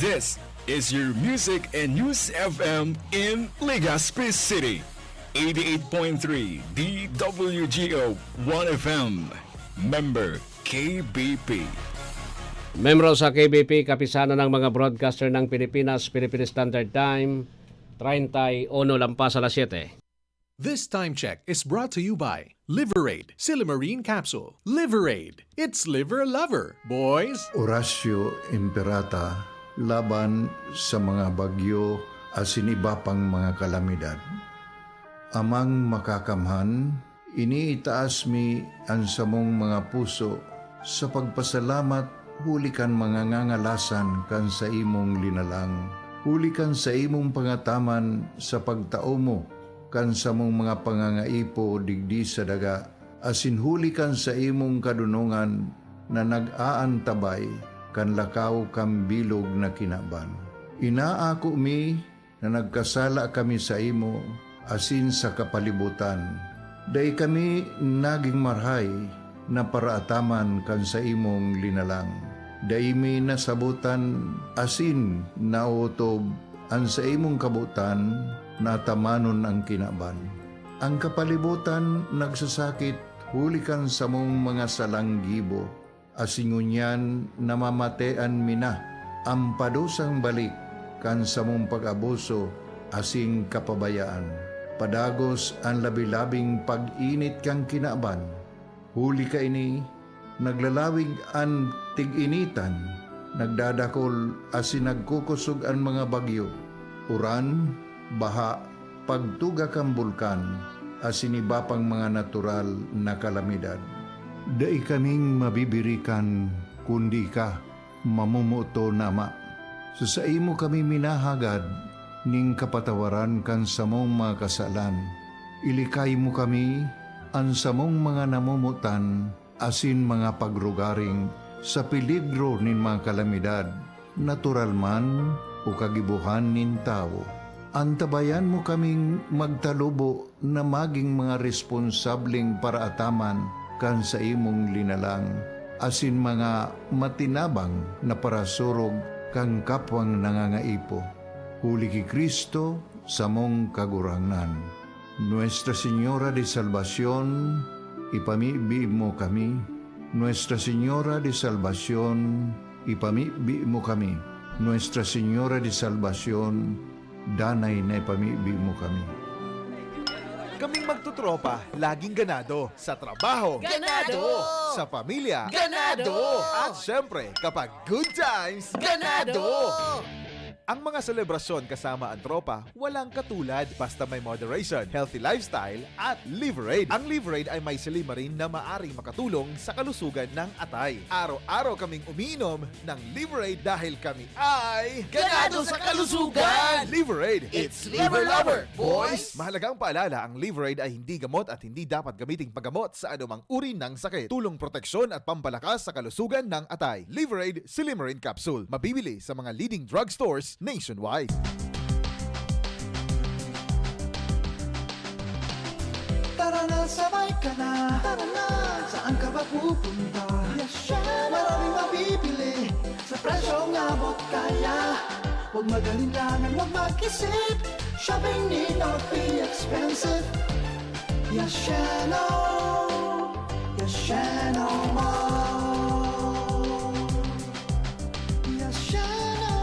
Speaker 18: This is your Music and News FM in Legazpi City. 88.3 DWGO 1FM. Member KBP.
Speaker 11: Membro sa KBP, kapisana ng mga broadcaster ng Pilipinas, Philippine Standard Time, 31 lampas alas 7.
Speaker 12: This time check is brought to you by Liverade Silimarine Capsule. Liverade, it's liver lover, boys.
Speaker 5: Horacio Imperata, laban sa mga bagyo asin iba pang mga kalamidad. Amang makakamhan, iniitaas mi ang samong mga puso sa pagpasalamat hulikan mga ngangalasan kan sa imong linalang. Hulikan sa imong pangataman sa pagtao mo kan sa mong mga pangangaipo digdi sa daga, asin hulikan sa imong kadunungan na nag-aantabay kan lakaw kam bilog na kinaban. Inaako mi na nagkasala kami sa imo asin sa kapalibutan. Day kami naging marhay na paraataman kan sa imong linalang. Daimi nasabutan asin nautob ang sa imong kabutan na tamanon ang kinaban. Ang kapalibutan nagsasakit hulikan sa mong mga salanggibo. Asingunyan namamatean mina ang padusang balik kan sa mong pag-abuso asing kapabayaan. Padagos ang labi-labing pag-init kang kinaban. Huli ka ini, naglalawig ang tig-initan, nagdadakol asin nagkukusog ang mga bagyo. Uran, baha, pagtuga kang bulkan, asin iba pang mga natural na kalamidad. Dai kaming mabibirikan, kundi ka, mamumuto nama. Sa imo kami minahagad, ning kapatawaran kan sa mong mga kasalan. Ilikay mo kami, ang sa mong mga namumutan, asin mga pagrugaring, sa peligro nin mga kalamidad, natural man o kagibuhan nin tao. Antabayan mo kaming magtalubo na maging mga responsableng paraataman kan sa imong linalang, asin mga matinabang na parasurog kang kapwang nangangaipo. Huli ki Kristo sa mong kagurangnan. Nuestra Señora de Salvación, ipamibi mo kami. Nuestra Señora de Salvación, ipamibi mo kami. Nuestra Señora de Salvación, danay na ipamibi mo kami.
Speaker 13: Kaming magtutropa, laging ganado. Sa trabaho,
Speaker 6: Ganado!
Speaker 13: Sa pamilya,
Speaker 6: Ganado!
Speaker 13: At syempre, kapag good times,
Speaker 6: Ganado!
Speaker 13: Ang mga selebrasyon kasama ang tropa, walang katulad basta may moderation, healthy lifestyle, at Liverade. Ang Liverade ay may silimarin na maaring makatulong sa kalusugan ng atay. Araw-araw kaming umiinom ng Liverade dahil kami ay
Speaker 6: Ganado sa kalusugan!
Speaker 13: Liverade,
Speaker 6: It's Liver Lover, boys!
Speaker 13: Mahalagang paalala, ang Liverade ay hindi gamot at hindi dapat gamiting paggamot sa anumang uri ng sakit. Tulong proteksyon at pampalakas sa kalusugan ng atay. Liverade Silimarin Capsule. Mabibili sa mga leading drugstores nationwide.
Speaker 6: Tara na, sabay ka na. Tara na, saan ka ba pupunta? Maraming mabibili sa presyong abot kaya. Huwag magalinlangan, huwag mag-isip. Shopping need not be expensive. Yashano, Yashano Mall. Yashano,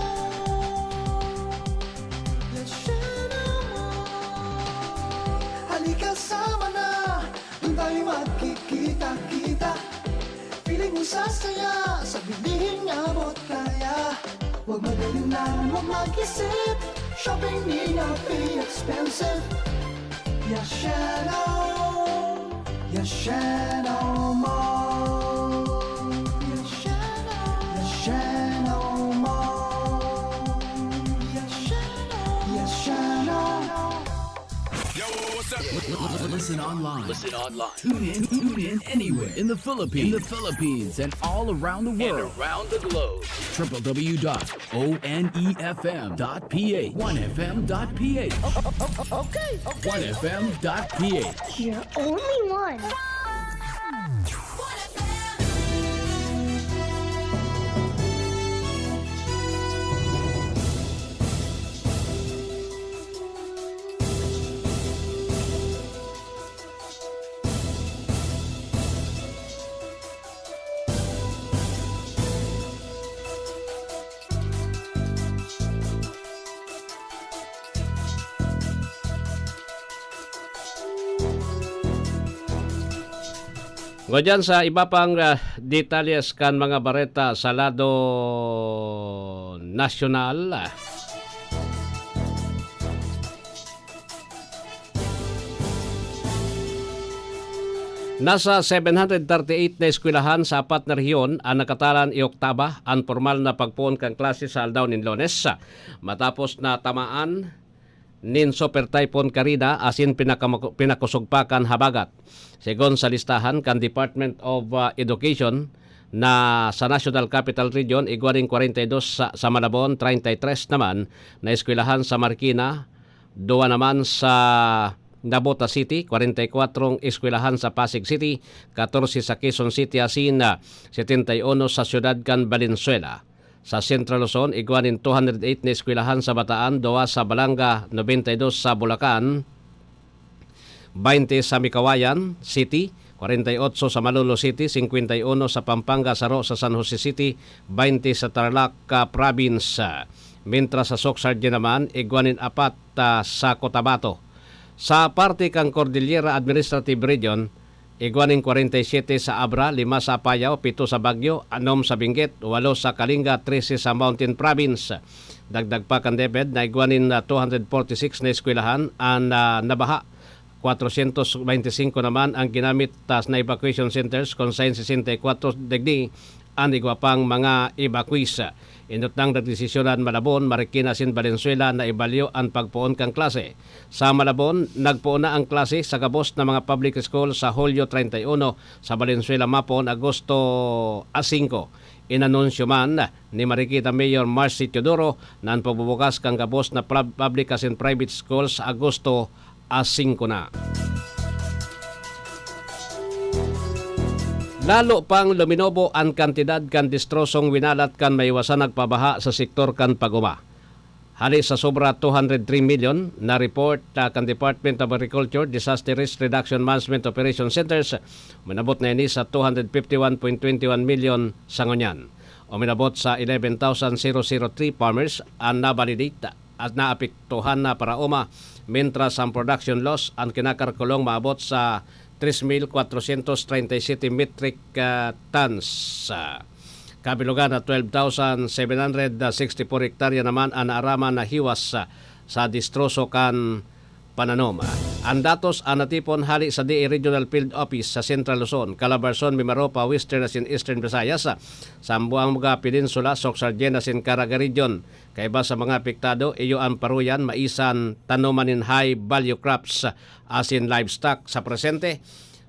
Speaker 6: Yashano Mall. Halika sama na, doon tayo magkikita-kita. Piling mo sasaya, sa bilihin abot kaya. Huwag magalinlangan, huwag mag-isip. Shopping need not be expensive. Yashano, Yashano Mall. Yashano, Yashano Mall. Yashano, Yashano.
Speaker 7: Yo, what's up? Listen online. Listen online. Tune in anywhere in the Philippines and all around the world. And around the globe. www.onefm.ph 1fm.ph
Speaker 6: Okay.
Speaker 7: 1fm.ph
Speaker 6: You're only one.
Speaker 11: O dyan sa iba pang detalyes kan mga bareta sa lado nasyonal. Nasa 738 na eskwelahan sa apat na rehiyon ang nakatalan i-Oktaba ang formal na pagpuon kang klase sa aldaw nin Lunes. Matapos na tamaan nin Super Typhoon Karina asin pinakusugpakan habagat. Segon sa listahan kan Department of Education na sa National Capital Region, iguaring 42 sa Malabon, 33 naman na eskwelahan sa Marikina, 2 naman sa Nabota City, 44 eskwelahan sa Pasig City, 14 sa Quezon City asin 71 sa Ciudad Can Valenzuela. Sa Central Luzon, iguanin 208 na eskwelahan sa Bataan, 2 sa Balanga, 92 sa Bulacan, 20 sa Mikawayan City, 48 sa Malolo City, 51 sa Pampanga Saro sa San Jose City, 20 sa Tarlac Province. Mientras sa Socsarge naman, iguanin 4 sa Cotabato. Sa parte kang Cordillera Administrative Region, iguanin 47 sa Abra, 5 sa Apayao, 7 sa Baguio, 6 sa Benguet, 8 sa Kalinga, 13 sa Mountain Province. Dagdag pa kan DepEd na iguanin 246 na eskwelahan ang nabaha. 425 naman ang ginamit na evacuation centers kung saan 64 digdi ang igwapang mga evacuees. Inot nang nagdesisyonan Malabon, Marikina, sin Valenzuela na ibalyo ang pagpuon kang klase. Sa Malabon, nagpuon na ang klase sa gabos na mga public school sa Hulyo 31, sa Valenzuela mapon Agosto 5. Inanunsyo man ni Marikina Mayor Marcy Teodoro na ang pagbubukas kang gabos na public and private schools sa Agosto 5 na. Lalo pang luminobo ang kantidad kan distrosong winalat kan maiwasan nagpabaha sa sektor kan Paguma. Hali sa sobra 203 million na report kan Department of Agriculture Disaster Risk Reduction Management Operation Centers, minabot na ini sa 251.21 million sa ngunyan. O minabot sa 11,003 farmers ang nabalidate at naapektuhan na paraoma, mentras ang production loss ang kinakarkulong maabot sa 3,437 metric tons. Kabilugan na 12,764 hektarya naman ang naaraman na hiwas sa distroso kan pananom. Ang datos ang natipon hali sa DA Regional Field Office sa Central Luzon, Calabarzon, Mimaropa, Western as in Eastern Visayas, Zamboanga Peninsula, Socsargen as in Caraga Region. Kaiba sa mga apektado, iyo ang paruyan, maisan, tanuman in high value crops as in livestock sa presente.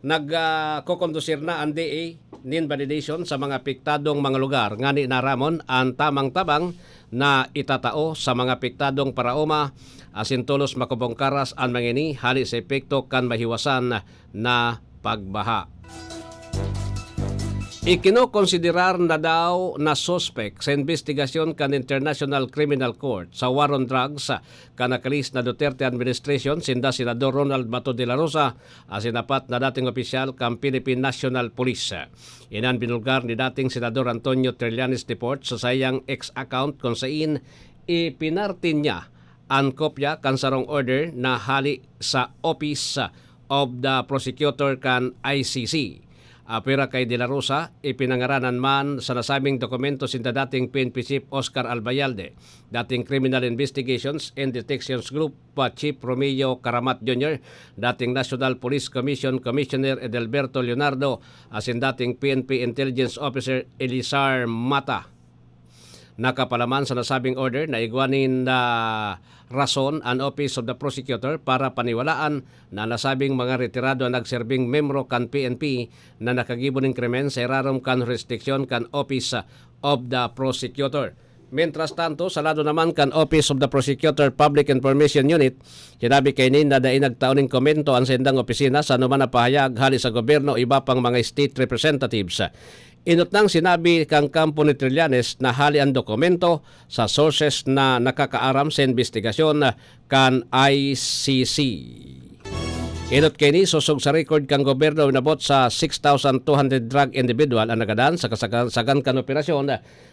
Speaker 11: Nagkokondusir na ang DA nin validation sa mga apektadong mga lugar. Ngani na ramon ang tamang tabang na itatao sa mga apektadong paraoma asin tulos makubongkaras ang mangini hali sa epekto kan mahiwasan na pagbaha. Ikinokonsiderar na daw na suspect sa investigasyon kan International Criminal Court sa war on drugs kanakalis na Duterte administration sinda Senador Ronald Mato de la Rosa asin apat na dating opisyal kan Philippine National Police. Inan binulgar ni dating Senador Antonio Trillanes Deport sa sayang ex-account kung saan ipinartin niya ang kopya kan sarong order na hali sa Office of the Prosecutor kan ICC. Apira kay De La Rosa, ipinangaranan man sa nasabing dokumento sinta dating PNP Chief Oscar Albayalde, dating Criminal Investigations and Detections Group Chief Romeo Caramat Jr., dating National Police Commission Commissioner Edelberto Leonardo, asin dating PNP Intelligence Officer Elizar Mata. Nakapalaman sa nasabing order na igwanin na rason ang Office of the Prosecutor para paniwalaan na nasabing mga retirado ang nagserbing membro kan PNP na nakagibo ng krimen sa irarom kan jurisdiksyon kan Office of the Prosecutor. Mientras tanto, sa lado naman kan Office of the Prosecutor Public Information Unit, kinabi kay nin na daing nagtaon ng komento ang sendang opisina sa anuman na pahayag hali sa gobyerno iba pang mga state representatives. Inot nang sinabi kang kampo ni Trillanes na hali ang dokumento sa sources na nakakaaram sa investigasyon kan ICC. Inot kay ni susog sa record kang gobyerno inabot sa 6,200 drug individual ang nagadaan sa kasagasagan kan operasyon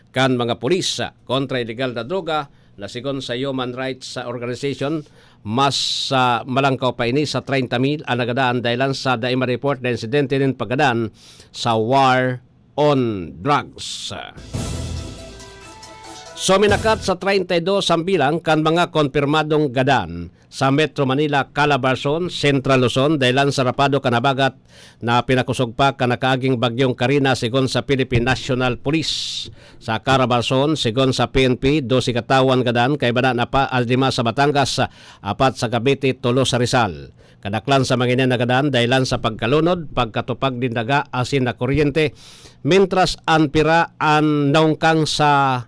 Speaker 11: kan mga pulis kontra illegal na droga na sigon sa Human Rights Organization mas malangkaw pa ini sa 30,000 ang nagadaan dahilan sa daima report na insidente ng paggadaan sa war on drugs. So minakat sa 32 ang bilang kan mga konfirmadong gadan sa Metro Manila, Calabarzon, Central Luzon dahilan sa rapado kanabagat na pinakusog pa kanakaaging bagyong Karina sigon sa Philippine National Police. Sa Calabarzon, sigon sa PNP, 12 katawan gadan kay bana na pa 5 sa Batangas, 4 sa Cavite, 3 sa Rizal. Kadaklan sa mga nagadan dahilan sa pagkalunod, pagkatupag din daga asin na kuryente, mentras ang pira ang naungkang sa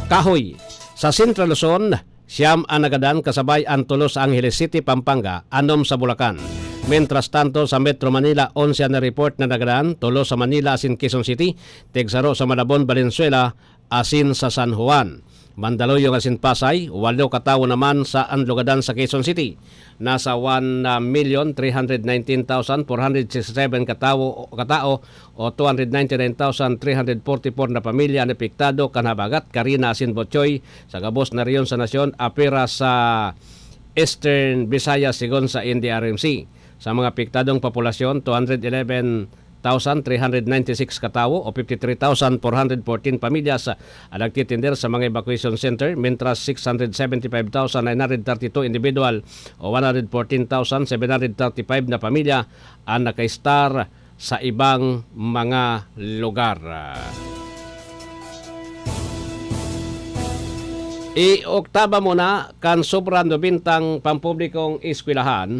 Speaker 11: kahoy. Sa Central Luzon, Siyam ang nagadan kasabay ang 3 sa Angeles City, Pampanga, 6 sa Bulacan. Mientras tanto sa Metro Manila, 11 na report na nagadan, 3 sa Manila asin Quezon City, 10 sa Malabon, Valenzuela asin sa San Juan. Mandaluyong asin Pasay, 8 katao naman sa Anlogadan sa Quezon City. Nasa 1,319,467 katao o 299,344 na pamilya ang epektado kanabagat Carina asin Botchoy sa gabos na riyon sa nasyon apira sa Eastern Visayas sigon sa NDRMC. Sa mga apektadong populasyon, 211,396 katao o 53,414 pamilyas ang nagtitinder sa mga evacuation center, mientras 675,932 individual o 114,735 na pamilya ang nakaistar sa ibang mga lugar. I-oktaba muna kan sobrang bintang pampublikong eskwelahan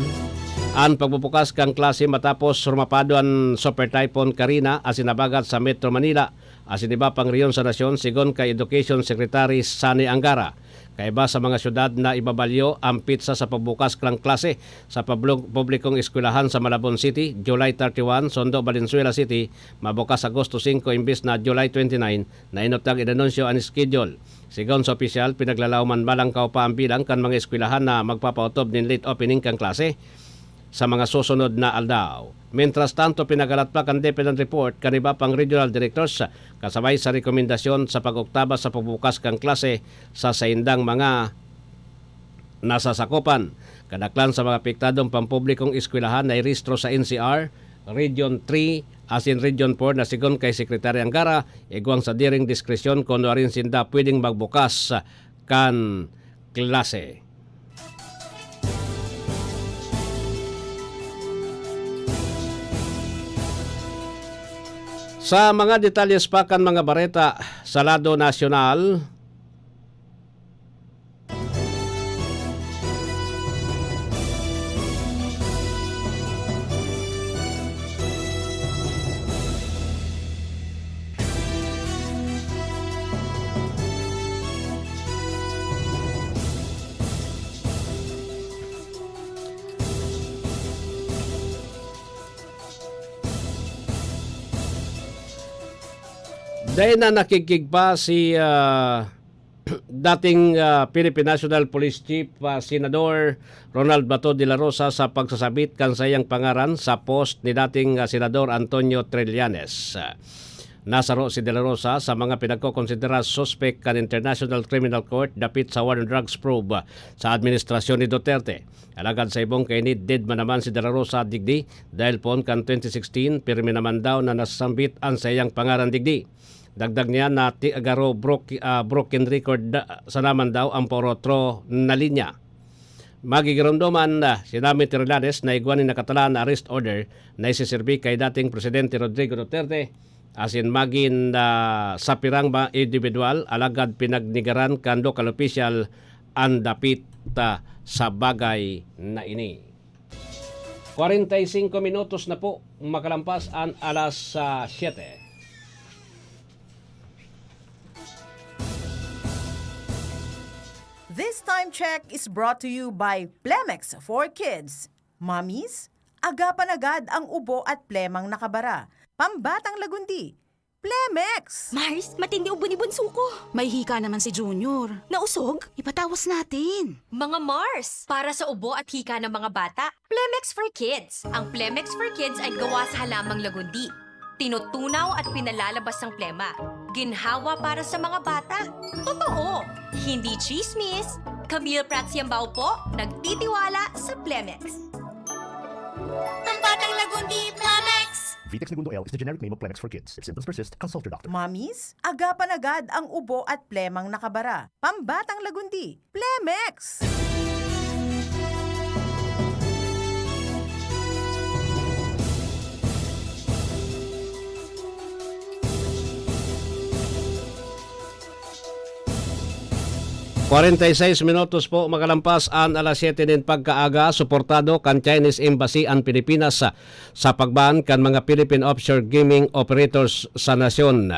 Speaker 11: ang pagbubukas kang klase matapos rumapado ang Super Typhoon Carina asinabagat sa Metro Manila asin iba pang riyon sa nasyon sigon kay Education Secretary Sani Angara. Kaiba sa mga syudad na ibabalyo ang pitsa sa pagbukas kang klase sa publikong eskwelahan sa Malabon City, July 31, Sondo, Valenzuela City, mabukas Agosto 5 imbis na July 29 na inutang inanunsyo ang schedule. Sigon sa opisyal, pinaglalauman malangkaw pa ang bilang kan mga eskwelahan na magpapautob ng late opening kang klase sa mga susunod na aldaw. Mientras tanto, pinagalat pa kan Independent Report kaniba pang regional directors kasabay sa rekomendasyon sa pag-oktaba sa pagbukas kang klase sa saindang mga nasasakupan. Kadaklan sa mga apektadong pampublikong eskwelahan na iristro sa NCR, Region 3 asin Region 4 na sigon kay Secretary Angara, igwang sa diring diskresyon kung rin sinda pwedeng magbukas kan klase. Sa mga detalles pa kan mga bareta sa lado nasyonal, dahil na nakikigpa si dating Philippine National Police Chief Senador Ronald Bato de la Rosa sa pagsasabit kan sayang pangaran sa post ni dating Senador Antonio Trillanes. Nasaro si de la Rosa sa mga pinagkokonsidera suspect kan International Criminal Court dapit sa war on drugs probe sa administrasyon ni Duterte. Alagad sa ibong kainid, dead man naman si de la Rosa digdi dahil pon kan 2016 pirmi naman daw na nasambit ang sayang pangaran digdi. Dagdag niya na tiagaro broken record sa naman daw ang porotro na linya. Magigirondoman sinami Trillanes na igwanin nakatalaan na arrest order na isisirbi kay dating Presidente Rodrigo Duterte asin magin sa pirang ba individual alagad pinagnigaran kan local official ang dapit sa bagay na ini. 45 minutos na po makalampas ang alas 7.
Speaker 1: This time check is brought to you by Plemex for Kids. Mommies, agapan agad ang ubo at plemang nakabara. Pambatang lagundi. Plemex!
Speaker 9: Mars, matindi ubo ni bunso ko. May hika naman si Junior. Nausog? Ipatawas natin.
Speaker 10: Mga Mars, para sa ubo at hika ng mga bata, Plemex for Kids. Ang Plemex for Kids ay gawa sa halamang lagundi. Tinutunaw at pinalalabas ang plema. Ginhawa para sa mga bata. Totoo! Hindi chismis. Camille Pratsiambao po, nagtitiwala sa Plemex.
Speaker 9: Pambatang lagundi, Plemex!
Speaker 14: Vitex Negundo L is the generic name of Plemex for kids. If symptoms persist, consult your doctor.
Speaker 1: Mommies, agapan agad ang ubo at plemang nakabara. Pambatang lagundi, Plemex!
Speaker 11: ...46 minutos po makalampas ang alas 7 din pagkaaga, suportado kan Chinese Embassy ang Pilipinas sa pagban kan mga Philippine offshore gaming operators sa nasyon.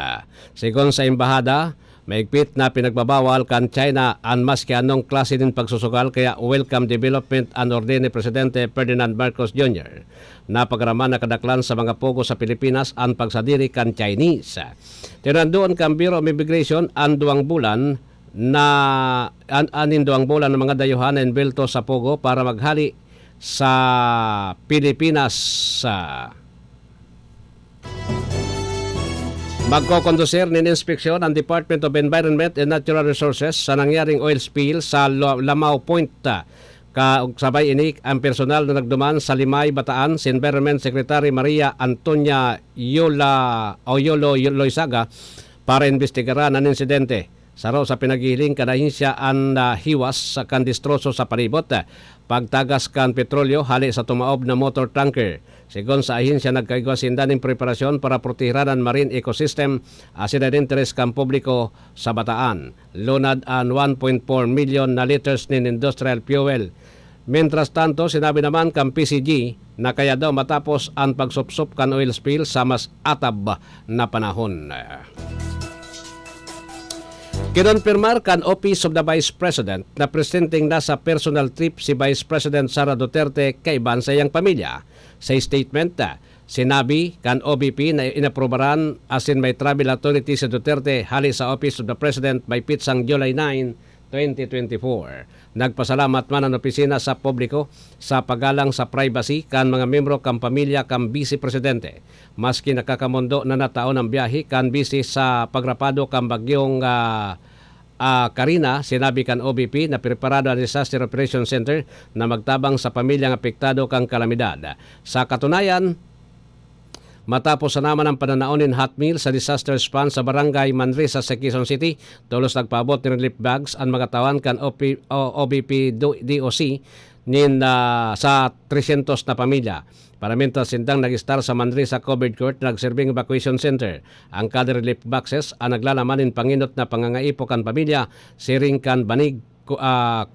Speaker 11: Sigon sa embahada, Maigpit na pinagbabawal kan China ang maski anong klase din pagsusugal kaya welcome development ang orden ni Presidente Ferdinand Marcos Jr. Napagaraman na kadaklan sa mga pogo sa Pilipinas ang pagsadiri kan Chinese. Tinandoon kan Bureau of Immigration ang 2 bulan na anin 2 bulan ng mga dayuhan and belto sa pogo para maghali sa Pilipinas. Magkokondusir ng inspeksyon ang Department of Environment and Natural Resources sa nangyaring oil spill sa Lamao Point. Sabay ini ang personal na nagduman sa Limay, Bataan, si Environment Secretary Maria Antonia Yolo Loizaga para investigaran ang insidente. Saraw sa pinaghiling kadahinsya ang hiwas sa kandistroso sa palibot. Pagtagas kan petrolyo hali sa tumaob na motor tanker. Sigon sa ahensya nagkaigwasinda ng preparasyon para protehiran ang marine ecosystem asin ang interes kan publiko sa Bataan. Lunad ang 1.4 million na liters ng industrial fuel. Mientras tanto, sinabi naman kan PCG na kaya daw matapos ang pagsupsup kan oil spill sa mas atab na panahon. Kinonfirmar kan Office of the Vice President na presenting na sa personal trip si Vice President Sara Duterte kay iban sa iyang pamilya. Sa statement, sinabi kan OBP na inaprobaran asin may travel authority si Duterte hali sa Office of the President by pitsang July 9, 2024. Nagpasalamat man ang opisina sa publiko sa paggalang sa privacy kan mga membro kan pamilya kan Vice Presidente. Maski nakakamundo na nataon ang biyahe kan Vice sa pagrapado kan bagyong Karina, sinabi kan OBP na preparado ang Disaster Operation Center na magtabang sa pamilyang apektado kang kalamidad. Sa katunayan, matapos sa naman ang pananaonin hot meal sa disaster response sa Barangay Manresa sa Quezon City, tulos nagpaabot ng relief bags ang mga tawan kan OBP DOC sa 300 na pamilya. Para mental sindang nag-star sa Manresa Covered Court nagsirbing evacuation center. Ang kada relief boxes ang naglalaman ng panginot na pangangaipo kan pamilya, siring kan banig,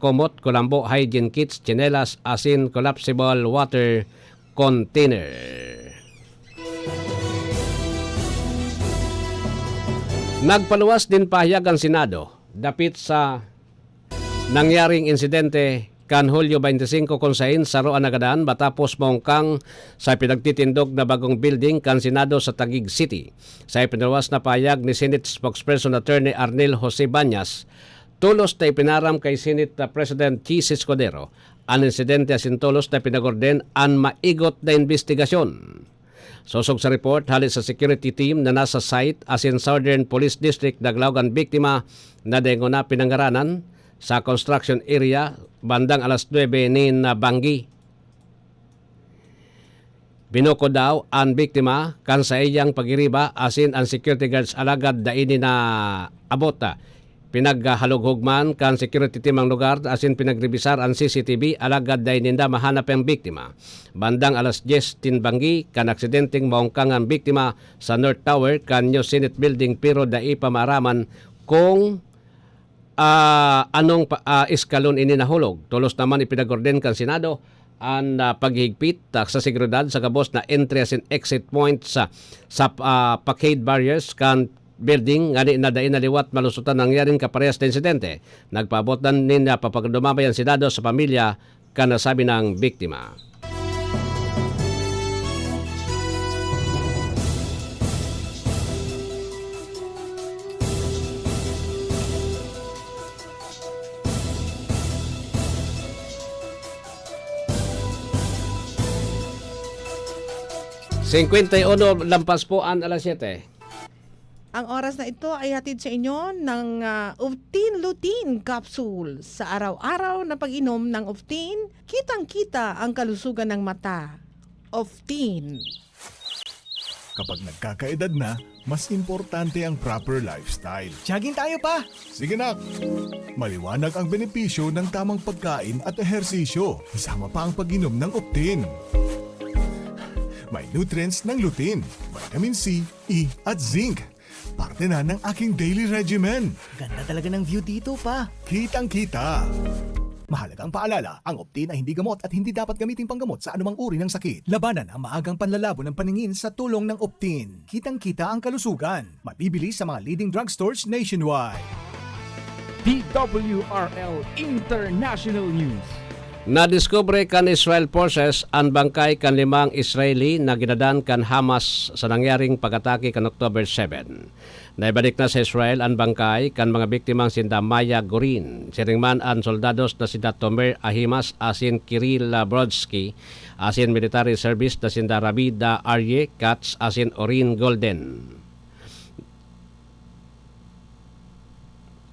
Speaker 11: komot, kulambo, hygiene kits, tsinelas, asin, collapsible water container. Nagpaluwas din pahayag ang Senado dapit sa nangyaring insidente kan Hulyo 25 kung sain sa Roa Nagadaan matapos maungkang sa pinagtitindog na bagong building kan Senado sa Taguig City. Sa ipinaluwas na pahayag ni Senate Spokesperson Attorney Arnel Jose Bañas, tulos na ipinaram kay Senate President Chis Escudero ang insidente asin tulos na pinagorden ang maigot na investigasyon. Sosog sa report, halit sa security team na nasa site asin Southern Police District naglawgan biktima na dengo na pinangaranan sa construction area bandang alas 9 ni Banggi. Binoko daw ang biktima kan sa iyang pagiriba asin ang security guards alagad daini na abota. Pinaghalughugman kan security team ang lugar asin pinagrebisar ang CCTV alagad daini na mahanap ang biktima. Bandang alas 10 tin Banggi kan aksidenteng maungkang ang biktima sa North Tower kan New Senate Building pero dai pa maaraman kung anong eskalon ini nahulog. Tulos naman ipinagorden kan Senado ang paghigpit sa seguridad sa kabos na entry and exit points sa blockade barriers kan building ngani na dain na liwat malusutan nangyaring kaparehas na insidente. Nagpaabot na nina papagdumabay ang Senado sa pamilya kan nasabi ng biktima. $51 lampas po ang alas 7.
Speaker 2: Ang oras na ito ay hatid sa inyo ng Oftin Lutein Capsule. Sa araw-araw na pag-inom ng Oftin, kitang-kita ang kalusugan ng mata. Oftin.
Speaker 3: Kapag nagkakaedad na, mas importante ang proper lifestyle.
Speaker 24: Jogging tayo pa!
Speaker 3: Sige nak! Maliwanag ang benepisyo ng tamang pagkain at ehersisyo. Kasama pa ang pag-inom ng Oftin. May nutrients ng lutein, vitamin C, E at zinc. Parte na ng aking daily regimen.
Speaker 24: Ganda talaga ng view dito pa.
Speaker 3: Kitang-kita. Mahalagang paalala, ang Optin ay hindi gamot at hindi dapat gamitin panggamot sa anumang uri ng sakit. Labanan ang maagang panlalabo ng paningin sa tulong ng Optin. Kitang-kita ang kalusugan. Mabibili sa mga leading drugstores nationwide.
Speaker 4: DWRL International News.
Speaker 11: Nadiskubre kan Israel forces ang bangkay kan 5 Israeli na ginadan kan Hamas sa nangyaring pag-atake kan October 7. Naibalik na sa Israel ang bangkay kan mga biktimang sinda Maya Gorin, siringman ang soldados na sinda Tomer Ahimas asin Kirill Brodsky, asin military service na sinda Rabida Arye Katz asin Orin Golden.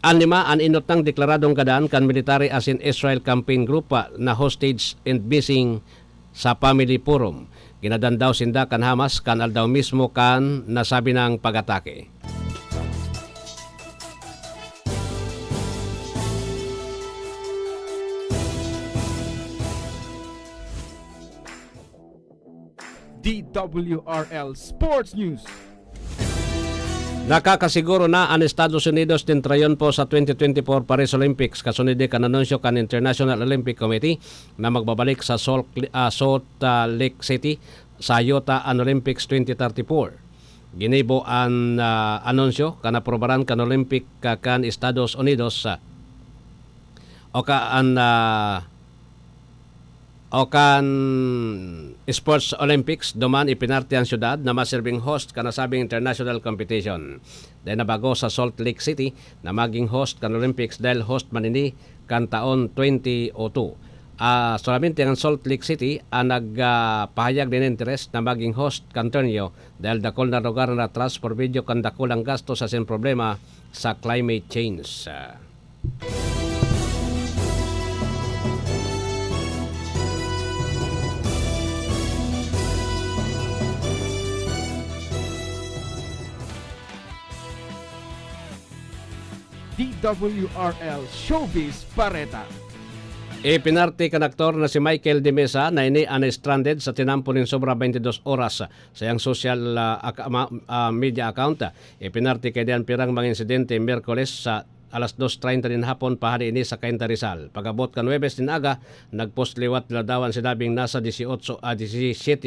Speaker 11: Ang 5 ang inot ng deklaradong gadaan kan military asin Israel Campaign Group na hostage and missing sa Family Forum. Ginadan daw sinda kan Hamas kan aldaw mismo kan nasabi ng pag-atake.
Speaker 4: DWRL Sports News.
Speaker 11: Nakakasiguro na ang Estados Unidos din trayon po sa 2024 Paris Olympics kasunod kan anunsyo kan International Olympic Committee na magbabalik sa Salt Lake City sa Utah ang Olympics 2034. Ginibo ang anunsyo kan aprobaran kan Olympic kan Estados Unidos o kan Sports Olympics duman ipinarte ang syudad na masilbing host kanasabing international competition. Dahil nabago sa Salt Lake City na maging host kan Olympics dahil host manini kan taon 2002. Solamente ang Salt Lake City ang nagpahayag din interes na maging host kan torneo dahil dakol na lugar na atras por video kan dakol ang gasto sa sin problema sa climate change.
Speaker 4: DWRL Showbiz Bareta.
Speaker 11: Ipinarte kan aktor na si Michael De Mesa na ini stranded sa tinampo nin sobra 22 oras sa iyang social media account. Ipinarte kay diyan pirang mga insidente Miyerkules sa alas 2:30 din hapon pahari ini sa Cainta Rizal. Pagabot kan Huwebes din aga, nagpost liwat ladawan sinabing nasa 17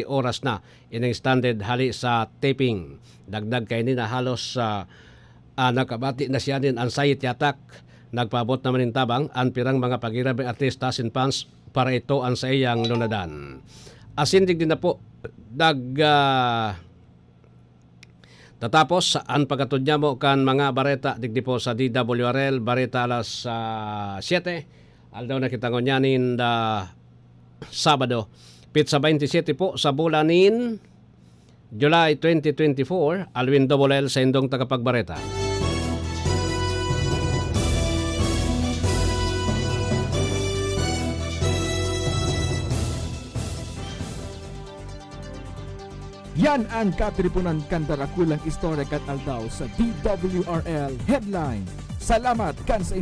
Speaker 11: oras na ining stranded hali sa taping. Dagdag kay ni na halos nakabati na siya din anxiety attack. Nagpaabot naman ng tabang ang pirang mga pagirabing artista sin fans para ito ang sa iyang lunadan. Asindig din na po tatapos ang pagkatudya mo kan mga bareta digdi po sa DWRL bareta alas 7 aldaw na kita ngunyanin Sabado pizza 27 po sa bulanin July 2024 Alwin Double L sa indong tagapagbareta.
Speaker 4: Yan ang katripunan kandarakulang istorya kat aldaw sa DWRL Headline. Salamat kan sa